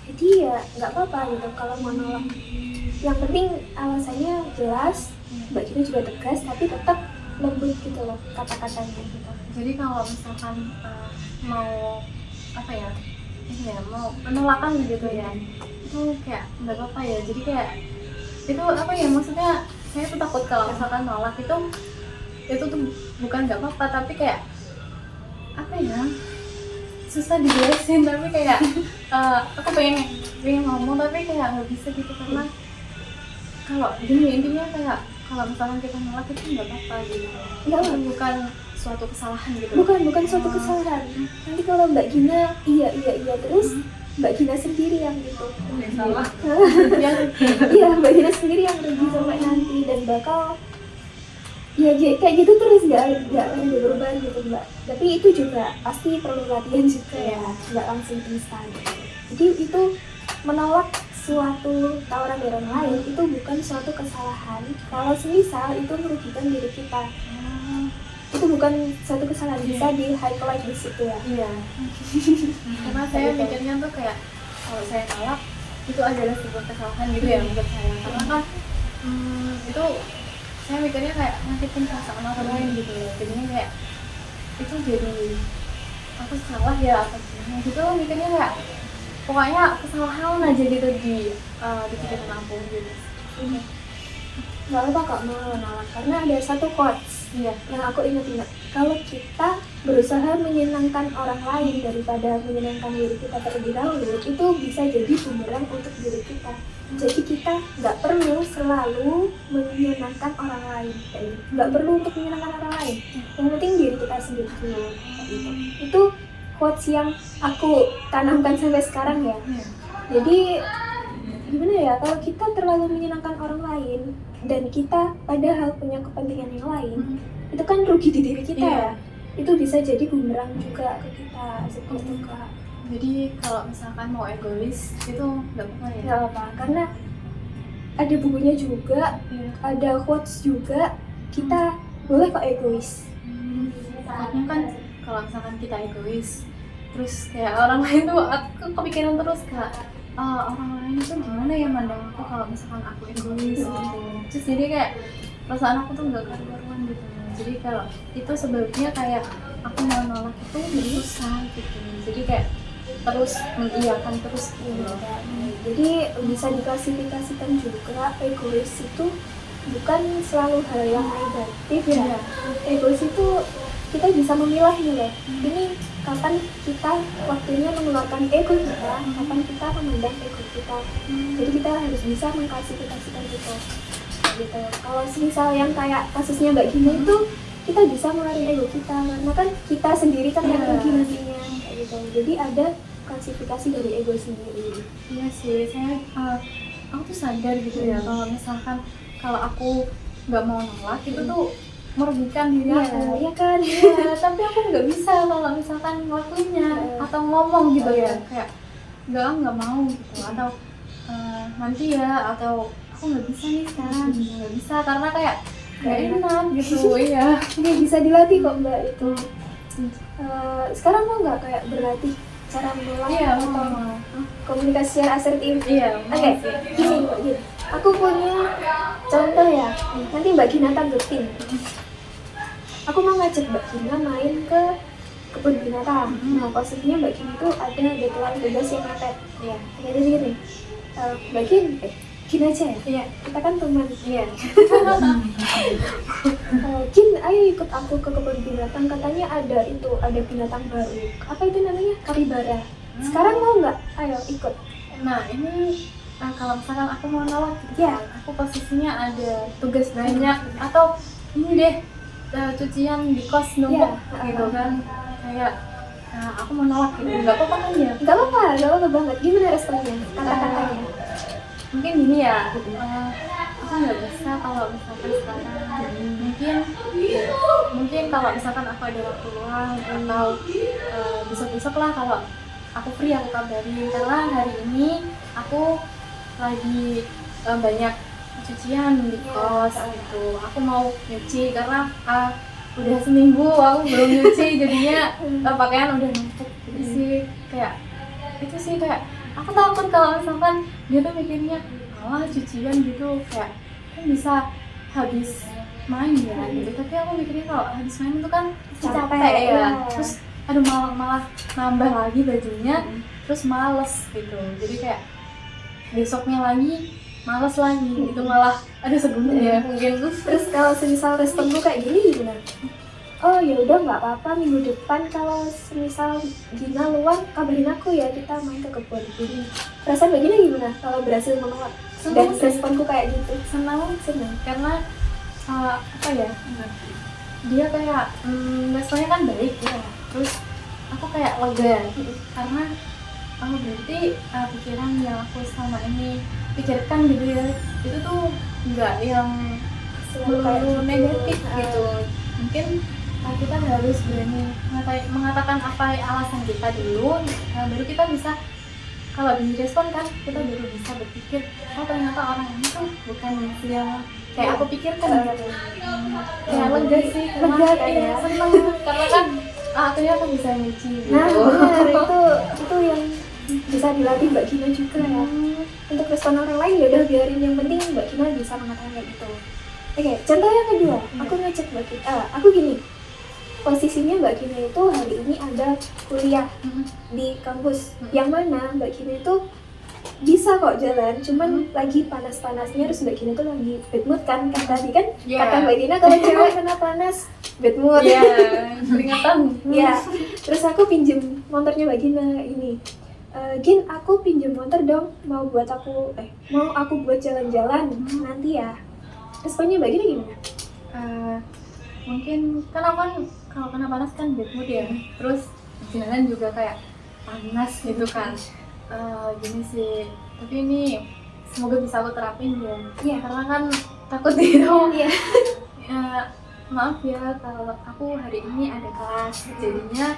Jadi ya nggak apa-apa gitu kalau mau nolak, yang penting alasannya jelas, Mbak Gina juga tegas tapi tetap lembut gitu loh kata-katanya gitu. Jadi kalau misalkan mau apa ya, ini ya mau penolakan gitu ya, itu kayak nggak apa-apa ya. Jadi kayak itu apa ya, maksudnya saya tuh takut kalau misalkan nolak itu tuh bukan nggak apa-apa, tapi kayak apa ya, susah dijelasin, tapi kayak aku pengen ngomong tapi kayak nggak bisa gitu, karena kalau gini intinya kayak kalau misalkan kita nolak itu nggak apa-apa gitu, bukan suatu kesalahan gitu. Bukan suatu kesalahan. Nanti kalau Mbak Gina iya terus Mbak Gina sendiri yang gitu. Salah. Iya, Mbak Gina sendiri yang rugi sampai nanti dan bakal ya kayak gitu terus nggak berubah gitu Mbak. Tapi itu juga pasti perlu latihan juga ya, nggak langsung instan. Jadi itu menolak suatu tawaran dari orang lain itu bukan suatu kesalahan. Kalau semisal itu merugikan diri kita, itu bukan suatu kesalahan, bisa di highlight di situ ya. Iya. Karena saya mikirnya tuh kayak kalau saya nolak itu adalah sebuah kesalahan gitu ya menurut saya. Karena kan itu saya mikirnya kayak nyakitin perasaan orang lain gitu ya. Jadinya kayak itu jadi aku salah ya atau gimana gitu, mikirnya kayak pokoknya kesalahan aja gitu di pikiran aku gitu. Nggak apa kok mau nolak, karena ada satu quotes yang aku ingat. Kalau kita berusaha menyenangkan orang lain daripada menyenangkan diri kita terlebih dahulu, itu bisa jadi bumerang untuk diri kita. Jadi kita nggak perlu selalu menyenangkan orang lain, nggak perlu untuk menyenangkan orang lain. Yang penting diri kita sendiri dulu. Itu quotes yang aku tanamkan sampai sekarang ya. Jadi gimana ya, kalau kita terlalu menyenangkan orang lain dan kita padahal punya kepentingan yang lain, itu kan rugi di diri kita ya. Itu bisa jadi bumerang juga ke kita seperti itu Kak. Jadi kalau misalkan mau egois itu nggak apa-apa ya? Nggak apa, karena ada bukunya juga, ada quotes juga, kita boleh kok egois. Takutnya kan kalau misalkan kita egois, terus kayak orang lain tuh aku kepikiran terus Kak, orang lain itu gimana ya mandang aku kalau misalkan aku egois gitu. Terus jadi kayak perasaan aku tuh nggak karu-karuan gitu. Jadi kalau itu sebabnya kayak aku mau nolak itu jadi susah gitu. Jadi kayak terus mengiyakan terus gitu. Jadi bisa diklasifikasikan juga egois itu bukan selalu hal yang negatif ya. Egois itu kita bisa memilah nih loh. Ini kapan kita waktunya mengeluarkan ego kita, kapan kita memendam ego kita. Jadi kita harus bisa mengklasifikasikan gitu. Kalau misal yang kayak kasusnya Mbak Gina itu, kita bisa ngeluarin ego kita karena kan kita sendiri kan yang rugi nantinya kayak gitu. Jadi ada klasifikasi dari ego sendiri. Iya sih, aku tuh sadar gitu ya kalau misalkan kalau aku nggak mau nolak itu tuh merugikan diri aku. Iya kan? Iya, tapi aku nggak bisa kalau misalkan ngelakuinnya atau ngomong gitu ya, kayak nggak mau gitu, atau nanti ya, atau aku nggak bisa nih sekarang, nggak bisa karena kayak nggak enak gitu. Iya. Ini bisa dilatih kok Mbak itu. Sekarang mau nggak kayak berlatih cara menolak Iya, atau mau. komunikasi yang asertif? Iya, mau Oke, sih. gini Mbak Gin, aku punya contoh ya. Nanti Mbak Gina tanggepin. Aku mau ngajak Mbak Gina main ke kebun binatang. Nah, posisinya Mbak Gina itu ada betulan bebas yang mepet. Iya. Jadi gini, Mbak Gin, Gin aja ya. Iya. Kita kan teman. Iya. Gin, ayo ikut aku ke kebun binatang. Katanya ada binatang baru. Apa itu namanya? Kapibara. Sekarang mau nggak? Ayo ikut. Nah, ini kalau misalkan aku mau nolak gitu, Iya. aku posisinya ada tugas banyak atau ini deh cucian di kos numpuk Iya. gitu kan, kayak aku mau nolak gitu, nggak apa-apa kan ya? Nggak apa-apa banget. Gimana responnya? Kata-katanya. Mungkin gini ya, aku nggak bisa kalau misalkan sekarang, mungkin kalau misalkan aku ada waktu luang atau besok-besok lah kalau aku free aku kabarin, karena hari ini aku lagi banyak cucian di kos gitu. Aku mau nyuci karena udah seminggu aku belum nyuci, jadinya pakaian udah numpuk. Jadi sih kayak itu sih kayak aku takut kalau misalkan dia tuh mikirnya malah cucian gitu kayak kan bisa habis main ya gitu. Tapi aku mikirnya kalau habis main itu kan capek ya. ya. Terus aduh malah nambah lagi bajunya, terus males gitu. Jadi kayak besoknya lagi males lagi gitu, malah aduh segunung ya mungkin. Terus kalau semisal responku kayak gini gimana? Oh ya udah nggak apa-apa, minggu depan kalau semisal Gina luang kabarin aku ya, kita main ke kebun. Jadi perasaan Mbak Gina gimana kalau berhasil menolak dan Senang sih. responku kayak gitu? senang karena apa ya, dia kayak responnya kan baik ya, terus aku kayak lega karena berarti pikiran yang aku selama ini pikirkan gitu ya, itu tuh nggak yang Selalu kayak melulu gitu. negatif gitu. Mungkin kita harus berani mengatakan apa alasan kita dulu, baru kita bisa, kalau direspon kan kita baru bisa berpikir, oh ternyata orang ini tuh bukan yang kayak aku pikirkan gitu. Ya lega sih, Lega kan iya, ya? seneng karena kan ternyata bisa nyuci gitu. Nah benar, itu yang bisa dilatih Mbak Gina juga ya. Untuk respon orang lain ya udah biarin, yang penting Mbak Gina bisa mengatakan kayak gitu. Oke, contoh yang kedua, aku ngecek Mbak Gina, aku gini, posisinya Mbak Gina itu hari ini ada kuliah di kampus, yang mana Mbak Gina itu bisa kok jalan, cuman lagi panas-panasnya, terus Mbak Gina tuh lagi bad mood kan tadi kan, Iya. kata Mbak Gina kalau cewek kena panas bad mood. Iya, peringatan. Iya, terus aku pinjem motornya Mbak Gina ini. Gin, aku pinjem motor dong, mau aku buat jalan-jalan nanti ya. Responnya Mbak Gina gimana? Mungkin kan aku kan kalau kena panas kan bad mood ya, terus jalan juga kayak panas gitu kan. Gini sih, tapi ini semoga bisa aku terapin ya. Iya. Karena kan takut gitu. Iya. Maaf ya kalau aku hari ini ada kelas, jadinya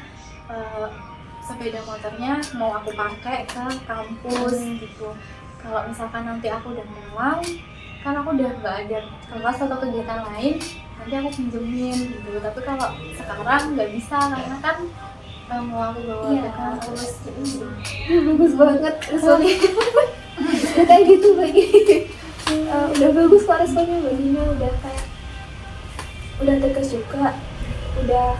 sepeda motornya mau aku pakai ke kampus gitu. Kalau misalkan nanti aku udah pulang, kan aku udah nggak ada kelas atau kegiatan lain, nanti aku pinjemin gitu. Tapi kalau sekarang nggak bisa karena kan mau aku bawa Iya. ke kampus gitu. Bagus banget responnya. Udah kayak gitu Mbak Gina. Udah bagus kok responnya Mbak Gina, udah tegas juga, udah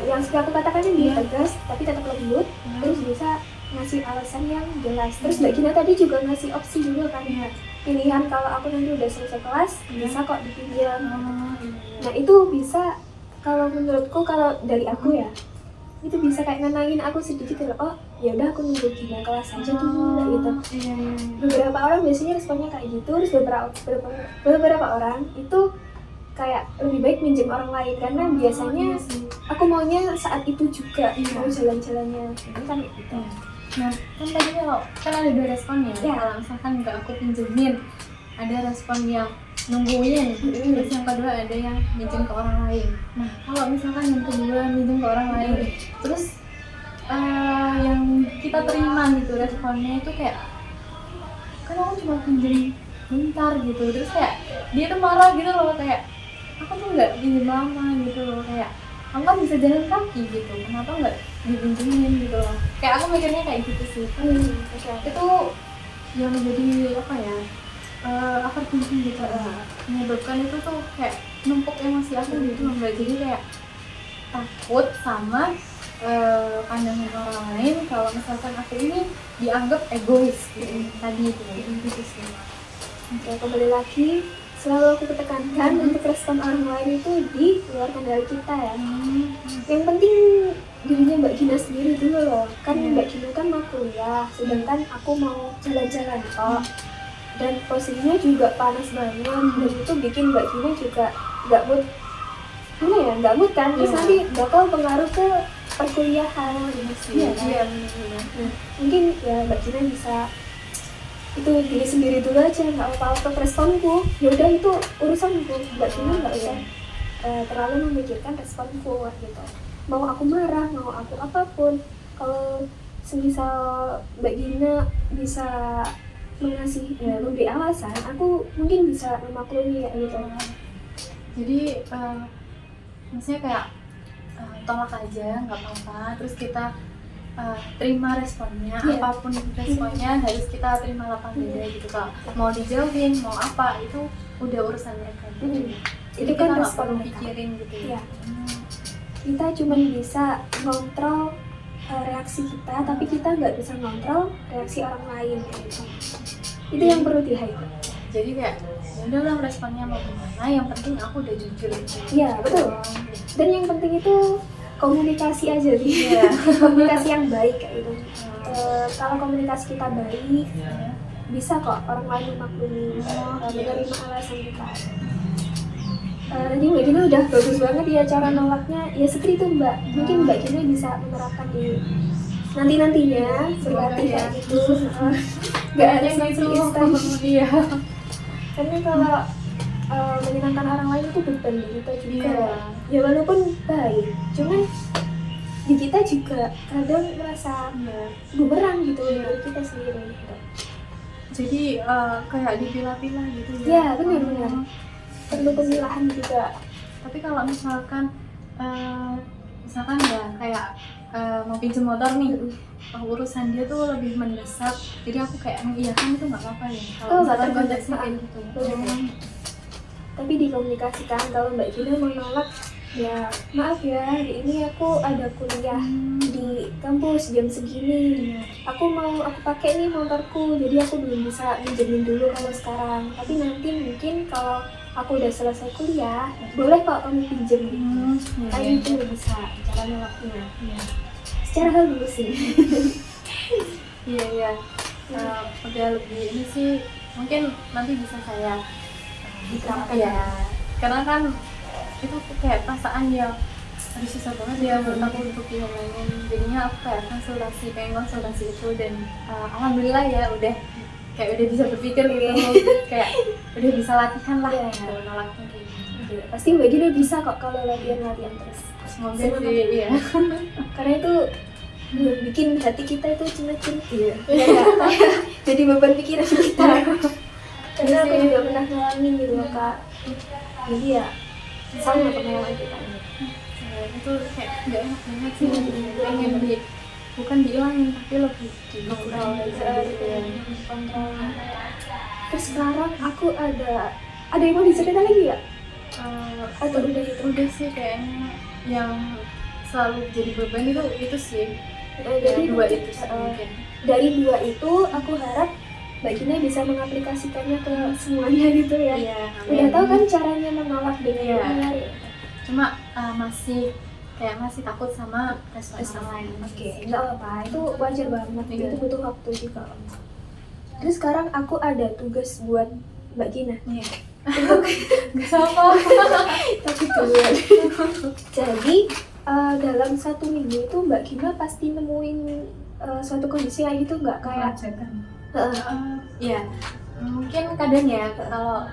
yang sudah aku katakan ini tegas tapi tetap lembut, terus bisa ngasih alasan yang jelas. Terus Mbak Gina tadi juga ngasih opsi juga kan, pilihan kalau aku nanti udah selesai kelas bisa kok dipinjam. Nah itu bisa, kalau menurutku, kalau dari aku ya, itu bisa kayak nenangin aku sedikit loh. Oh ya udah aku nunggu Gina kelas aja dulu gitu. Iya. Beberapa orang biasanya responnya kayak gitu, terus beberapa orang itu kayak lebih baik minjem orang lain karena biasanya aku maunya saat itu juga mau jalan-jalannya ini kan kayak gitu. Nah, kan tadi kan ada dua respon ya. Iya. Kalau misalkan nggak aku pinjemin, ada respon yang nungguin, terus yang kedua ada yang minjem ke orang lain. Nah, kalau misalkan yang kedua minjem ke orang lain, terus yang kita terima gitu responnya itu kayak, kan aku cuma pinjem bentar gitu, terus kayak dia tuh marah gitu loh, kayak aku tuh nggak pinjem lama gitu loh, kayak kamu kan bisa jalan kaki gitu, kenapa nggak digunjingin gitu loh. Kayak aku mikirnya kayak gitu sih. Oke. Itu yang menjadi apa ya, overthinking gitu, menyebabkan itu tuh kayak numpuk emosi aku gitu loh Mbak. Jadi kayak takut sama pandangan orang lain kalau misalkan aku ini dianggap egois gitu. Tadi itu gitu sih. Oke, kembali lagi, selalu aku tekankan untuk respon orang lain itu di luar kendali kita ya. Yang penting dirinya Mbak Gina sendiri dulu loh. Kan Mbak Gina kan mau kuliah, sedangkan aku mau jalan-jalan kok. Dan posisinya juga panas banget, dan itu bikin Mbak Gina juga nggak mood. Nggak mood kan? Terus nanti bakal pengaruh ke perkuliahan. Iya. Mungkin ya Mbak Gina bisa itu diri sendiri dulu aja, nggak apa-apa responku, yaudah itu urusanku. Mbak Gina nggak usah terlalu memikirkan responku gitu. Mau aku marah, mau aku apapun, kalau semisal Mbak Gina bisa mengasih memberi alasan, aku mungkin bisa memaklumi ya gitu. Jadi maksudnya kayak tolak aja, nggak apa-apa. Terus kita terima responnya, apapun responnya harus kita terima lapang dada gitu. Kalau mau dijauhin, mau apa, itu udah urusan mereka gitu. Jadi Itu kan kita nggak respon perlu mereka. pikirin gitu Iya. Kita cuma bisa ngontrol reaksi kita, tapi kita nggak bisa ngontrol reaksi orang lain gitu. Itu yang perlu di-highlight. Jadi kayak ya udahlah responnya mau gimana, yang penting aku udah jujur gitu. Iya, betul. Dan yang penting itu komunikasi aja sih. Iya. Komunikasi yang baik kayak gitu. Kalau komunikasi kita baik, bisa kok orang lain memaklumi, menerima alasan kita. Tadi Mbak Gina udah bagus banget ya cara nolaknya. Ya seperti itu Mbak. Mungkin Mbak Gina bisa menerapkan di nantinya berlatih kayak gitu. Gak harus langsung instan. Iya. Karena kalau menyenangkan orang lain itu beban di kita juga. Iya. Ya walaupun baik, cuman di kita juga kadang merasa bumerang gitu dari kita sendiri. Jadi kayak dipilah-pilah gitu ya. Ya benar-benar. Perlu pemilahan juga. Tapi kalau misalkan ya kayak mau pinjam motor nih, urusan dia tuh lebih mendesak, jadi aku kayak mengiyakan itu nggak apa-apa ya kalau misalkan kontak kayak gitu. Tapi dikomunikasikan kalau Mbak Gina mau nolak, ya maaf ya hari ini aku ada kuliah di kampus jam segini, aku pakai nih motorku, jadi aku belum bisa minjemin dulu kalau sekarang, tapi nanti mungkin kalau aku udah selesai kuliah boleh kok kamu pinjem gitu. Kayak itu bisa cara nolaknya secara halus sih. Iya. Udah lebih ini sih mungkin nanti bisa saya Diterapkan ya, karena kan itu kayak perasaan yang aduh susah banget ya menurut aku untuk dihilangin. Jadinya aku kayak pengen konsultasi itu, dan alhamdulillah ya udah bisa berpikir gitu. Kayak udah bisa latihan lah gitu, nolaknya kayak gitu. Pasti Mbak Gina bisa kok kalau latihan terus. Semoga sih, iya. Karena itu bikin hati kita itu cenut-cenut ya. Jadi beban pikiran kita. Karena aku juga pernah ngalamin gitu loh Kak. Jadi ya sama pengalaman kita. Itu kayak nggak enak banget sih. Pengen bukan dihilangin tapi lebih dikontrol aja gitu ya. Terus sekarang aku ada yang mau diceritain lagi ya? Atau udah sih kayaknya yang selalu jadi beban itu sih. Dari dua itu sih mungkin. Dari dua itu aku harap Mbak Gina bisa mengaplikasikannya ke semuanya gitu ya. Iya, udah tahu kan caranya menolak dengan benar. Cuma masih takut sama respon lain. Oke, nggak apa-apa, itu wajar banget. Itu butuh waktu juga. Terus sekarang aku ada tugas buat Mbak Gina. Iya. Nggak sama. Tapi duluan. Jadi dalam 1 minggu itu Mbak Gina pasti nemuin suatu kondisi kayak gitu nggak kayak Iya, mungkin kadang ya kalau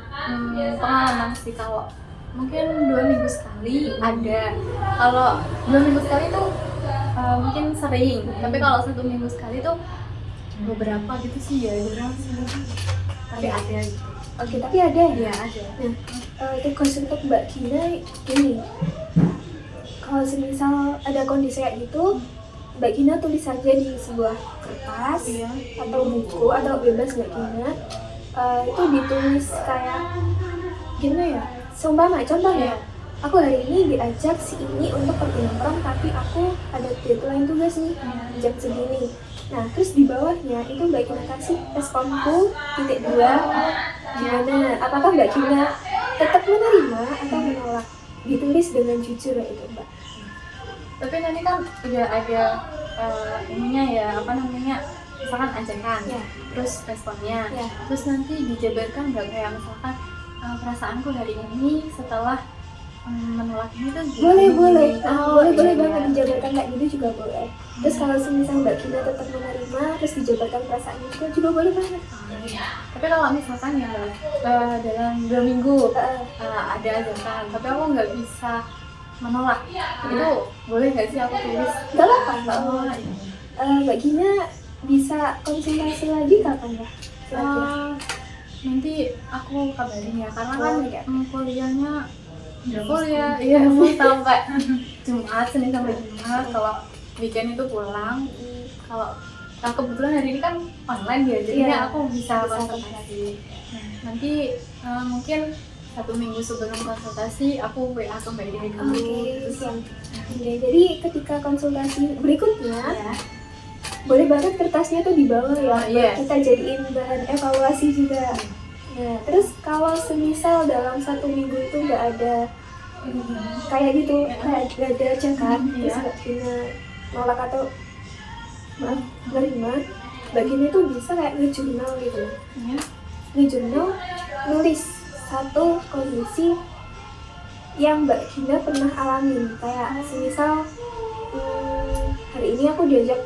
pengalaman sih, kalau mungkin 2 minggu sekali ada, kalau 2 minggu sekali tuh mungkin sering, tapi kalau 1 minggu sekali tuh beberapa gitu sih ya, jarang sih, tapi ada gitu. Oke, tapi ada ya? Iya ada. Nah, tugas untuk Mbak Gina gini, kalau semisal ada kondisi kayak gitu, Mbak Gina tulis saja di sebuah kertas Iya. atau buku atau bebas Mbak Gina. Itu ditulis kayak gimana ya? Seumpama contoh ya, aku hari ini diajak si ini untuk pergi nongkrong, tapi aku ada deadline tugas nih jam segini. Nah, terus di bawahnya itu Mbak Gina kasih responku titik 2, gimana? Apakah Mbak Gina tetap menerima atau menolak? Ditulis dengan jujur ya itu Mbak. Tapi nanti kan udah ada ininya ya, apa namanya, misalkan ajakan, Ya. terus responnya, Ya. terus nanti dijabarkan nggak kayak misalkan perasaanku hari ini setelah menolak ini tuh gini. Boleh Oh, boleh iya. banget dijabarkan kayak gitu juga boleh. Terus kalau semisal Mbak Gina tetap menerima, terus dijabarkan perasaannya juga boleh banget. Tapi kalau misalkan ya dalam 2 minggu Eh, ada ajakan, tapi aku nggak bisa menolak, itu boleh nggak sih aku tulis? Gak apa-apa. Oh, Mbak Gina bisa konsultasi lagi kapan ya? Kira-kira? nanti aku kabarin ya, karena kan Oh, iya. kuliahnya kuliah iya mau sampai Jumat, Senin sampai Jumat. Kalau weekend itu pulang. Kalau kebetulan hari ini kan online ya, jadinya Iya. aku bisa Bisa konsultasi. Nah, nanti mungkin 1 minggu sebelum konsultasi aku WA ke Mbak Dina dulu. Oke, Terus, siap. Oke, jadi ketika konsultasi berikutnya, ya. boleh banget kertasnya tuh dibawa ya. Oh, iya. Kita jadiin bahan evaluasi juga. Nah, terus kalau semisal dalam 1 minggu itu nggak ada kayak gitu, kayak nggak ada ajakan, terus Iya. Mbak Gina nolak atau maaf menerima, Mbak Gina itu bisa kayak ngejurnal gitu. Ya. Ngejurnal, nulis satu kondisi yang Mbak Gina pernah alamin, kayak semisal hari ini aku diajak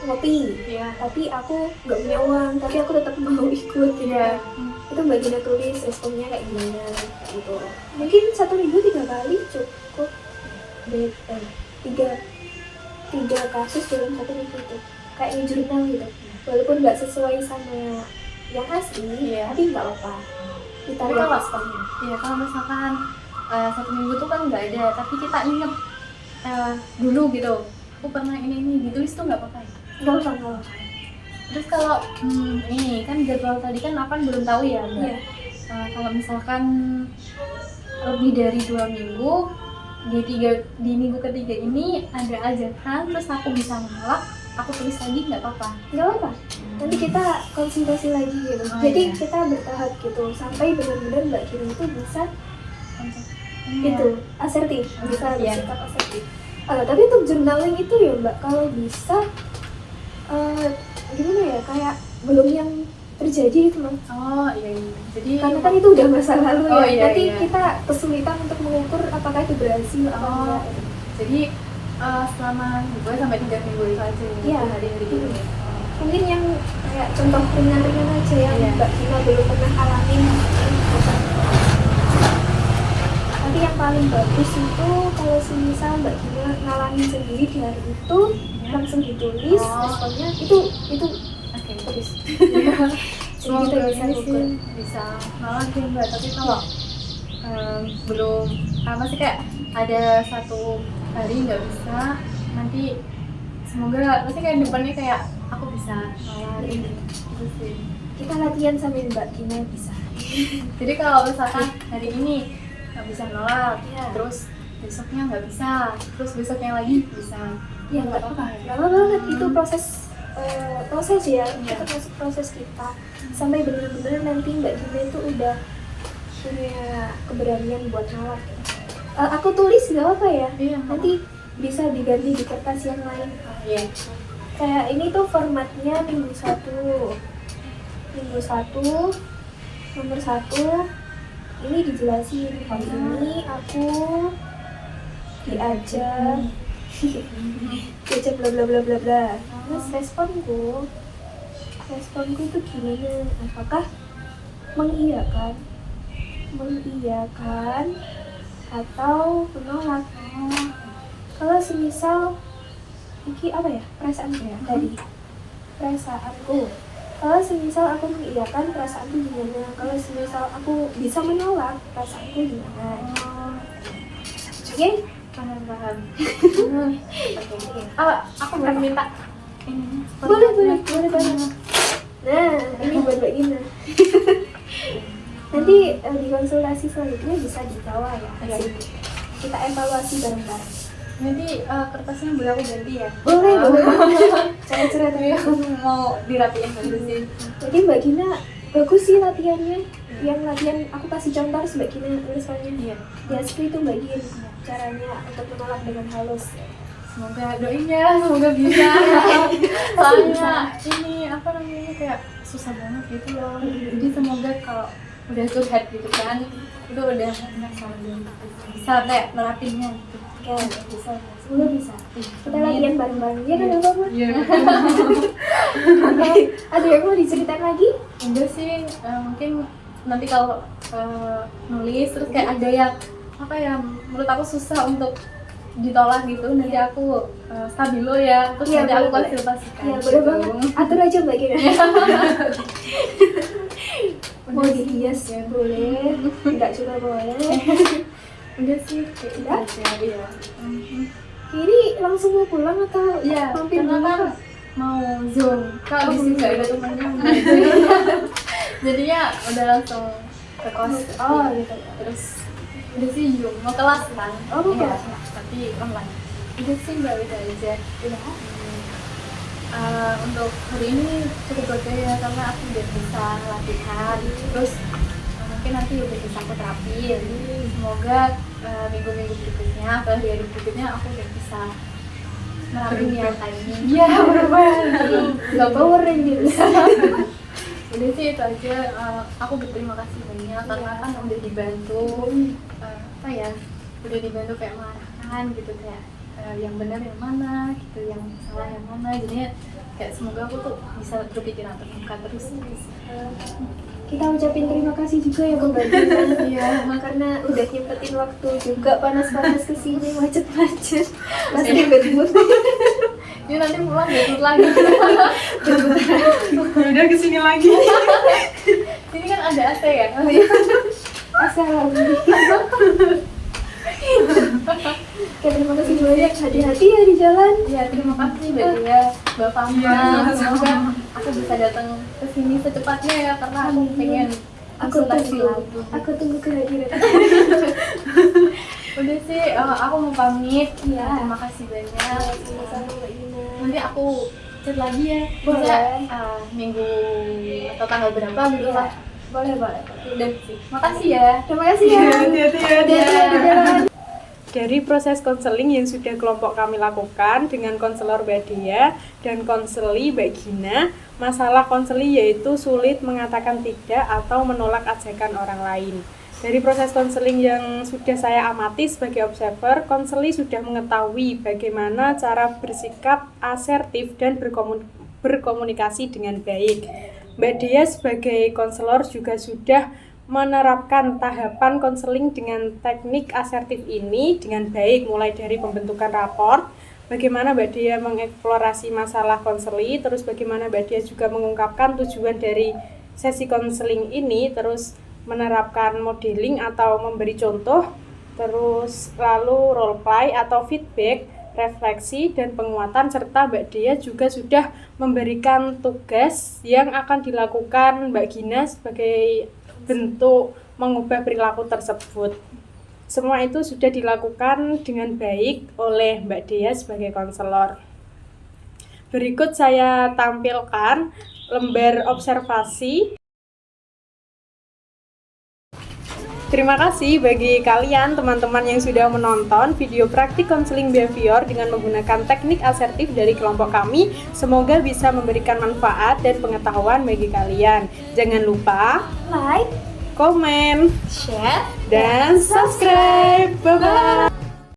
ngopi, Iya. tapi aku nggak punya uang, tapi aku tetap mau ikut gitu. Iya. Itu Mbak Gina tulis responnya kayak gimana gitu. Mungkin 1 minggu 3 kali cukup. Tiga kasus dalam 1 minggu itu kayak ngejurnal gitu, walaupun nggak sesuai sama yang asli, Iya. tapi nggak apa-apa, kita Tapi lihat kalau- responnya. Iya, kalau misalkan 1 minggu tuh kan nggak ada, tapi kita inget dulu gitu, aku pernah ini ditulis tuh nggak apa-apa ya? Nggak apa-apa. Terus kalau ini kan jadwal tadi kan Apan belum tahu ya Mbak. Iya. Kalau misalkan lebih dari 2 minggu, di minggu ketiga ini ada ajakan, terus aku bisa menolak, aku tulis lagi nggak apa-apa. Nggak apa-apa, nanti kita konsultasi lagi gitu. Oh, Jadi iya. kita bertahap gitu sampai benar-benar Mbak Gina itu bisa Iya. itu asertif, bisa Iya. bersikap asertif. Tapi untuk journaling itu ya Mbak, kalau bisa gimana ya, kayak belum yang terjadi itu loh. Oh iya. Jadi Karena kan itu udah masa lalu Oh, ya. iya, Nanti iya. kita kesulitan untuk mengukur apakah itu berhasil atau Oh. enggak. Jadi selama 2 sampai 3 minggu itu aja ya, Iya. hari-hari ini. Mungkin yang kayak contoh ringan-ringan aja yang Iya. Mbak Gina belum pernah alamin. Tapi yang paling bagus itu kalau semisal Mbak Gina ngalamin sendiri di hari itu, langsung ditulis Oh. responnya itu Oke. tulis. Jadi Semoga kita bisa ini ngukur. sih bisa malah ya Mbak, tapi kalau belum apa sih, kayak ada 1 hari nggak bisa, nanti semoga pasti kayak depannya kayak aku bisa ngalahin gitu sih. Kita latihan sambil Mbak Gina bisa. Jadi kalau misalkan hari ini nggak bisa nolak, Iya. terus besoknya nggak bisa, terus besoknya lagi bisa. Ya nggak apa-apa, ya. nggak apa-apa banget. Itu proses ya, Iya. itu masuk proses kita sampai benar-benar nanti Mbak Gina itu udah punya keberanian buat nolak. Aku tulis nggak apa ya, Iya. nanti bisa diganti di kertas yang lain. Iya. Kayak ini tuh formatnya minggu 1 nomor 1 ini dijelasin hari ini aku diajak bla bla bla bla bla. Terus responku itu gimana? Apakah mengiyakan atau menolak? Kalau semisal ini apa ya, perasaanku ya tadi, perasaanku. Kalau semisal aku mengiyakan, perasaanku gimana? Kalau semisal aku bisa menolak, perasaanku gimana? Oke, Paham. Oke. Aku boleh minta ini. Boleh banget. Nah, ini buat Mbak Gina. Nanti di konsultasi selanjutnya bisa dibawa ya. Iya. Kita evaluasi bareng-bareng. Nanti kertasnya boleh aku ganti ya? Boleh. Cerah-cerah Tapi aku mau dirapiin dulu sih. Jadi Mbak Gina bagus sih latihannya. Yang latihan aku kasih contoh harus Mbak Gina tulisannya. Iya. Di asli itu Mbak Gina caranya untuk menolak dengan halus. Semoga doain ya, semoga bisa. Soalnya ini apa namanya kayak susah banget gitu loh. Jadi semoga kalau udah curhat gitu kan, itu udah nggak salah bisa kayak nerapinnya gitu. Ya, bisa. Semoga bisa. Kita latihan bareng-bareng. Ya kan, Mbak? Iya. Ada yang mau diceritain lagi? Enggak sih, mungkin nanti kalau nulis terus kayak ada yang apa ya menurut aku susah untuk ditolak gitu, nanti aku stabilo ya, terus Iya, nanti aku boleh. konsultasikan. Ya, boleh banget. Atur aja Mbak Gina. Mau dihias Ya. boleh, enggak juga boleh. Udah sih, kayak Udah? gitu aja ya. Ini langsung mau pulang atau Iya, mampir karena dulu? kan mau zoom, kalau di sini nggak ada temennya. Jadinya udah langsung ke kos. Oh, gitu. Terus udah sih zoom, mau kelas kan? Oh, mau Iya, kelas. tapi online. Udah sih mbak itu aja. Udah. Untuk hari ini cukup oke ya, karena aku udah bisa latihan. Terus mungkin nanti udah bisa aku terapin. Semoga minggu-minggu berikutnya atau hari-hari berikutnya aku udah bisa nerapin yang kayak ini. Iya, bener-bener. Gak Power Rangers. Udah sih itu aja. Aku berterima kasih banyak karena kan udah dibantu apa ya, udah dibantu kayak mengarahkan gitu, kayak yang benar yang mana gitu, yang salah yang mana. Jadinya kayak semoga aku tuh bisa berpikiran terbuka terus. Kita ucapin terima kasih juga ya Mbak Gina. Iya. Karena udah nyempetin waktu juga panas-panas kesini, macet-macet. Pasti betul. Ini nanti pulang besok lagi. Udah kesini lagi. Ini kan ada AC ya. Assalamualaikum. Oke, terima kasih banyak. Hati-hati ya di jalan. Ya terima kasih Mbak Dia, Mbak Fama. Iya, Semoga aku bisa datang ke sini secepatnya ya, karena aku pengen konsultasi lagi. Aku tunggu kehadiran. Udah sih, aku mau pamit. Iya. Terima kasih banyak. Sama-sama Mbak Gina. Nanti aku chat lagi ya. Boleh. Bisa, minggu atau tanggal berapa gitu lah. Boleh. Udah sih. Makasih ya. Terima kasih ya. Hati-hati ya. Hati-hati di jalan. Dari proses konseling yang sudah kelompok kami lakukan dengan konselor Mbak Dea dan konseli Mbak Gina, masalah konseli yaitu sulit mengatakan tidak atau menolak ajakan orang lain. Dari proses konseling yang sudah saya amati sebagai observer, konseli sudah mengetahui bagaimana cara bersikap asertif dan berkomunikasi dengan baik. Mbak Dea sebagai konselor juga sudah menerapkan tahapan konseling dengan teknik asertif ini dengan baik, mulai dari pembentukan raport, bagaimana Mbak Dea mengeksplorasi masalah konseli, terus bagaimana Mbak Dea juga mengungkapkan tujuan dari sesi konseling ini, terus menerapkan modeling atau memberi contoh, terus lalu role play atau feedback, refleksi dan penguatan, serta Mbak Dea juga sudah memberikan tugas yang akan dilakukan Mbak Gina sebagai bentuk mengubah perilaku tersebut. Semua itu sudah dilakukan dengan baik oleh Mbak Dea sebagai konselor. Berikut saya tampilkan lembar observasi. Terima kasih bagi kalian teman-teman yang sudah menonton video praktik konseling behavior dengan menggunakan teknik asertif dari kelompok kami. Semoga bisa memberikan manfaat dan pengetahuan bagi kalian. Jangan lupa Like, komen, share, dan subscribe. Bye-bye.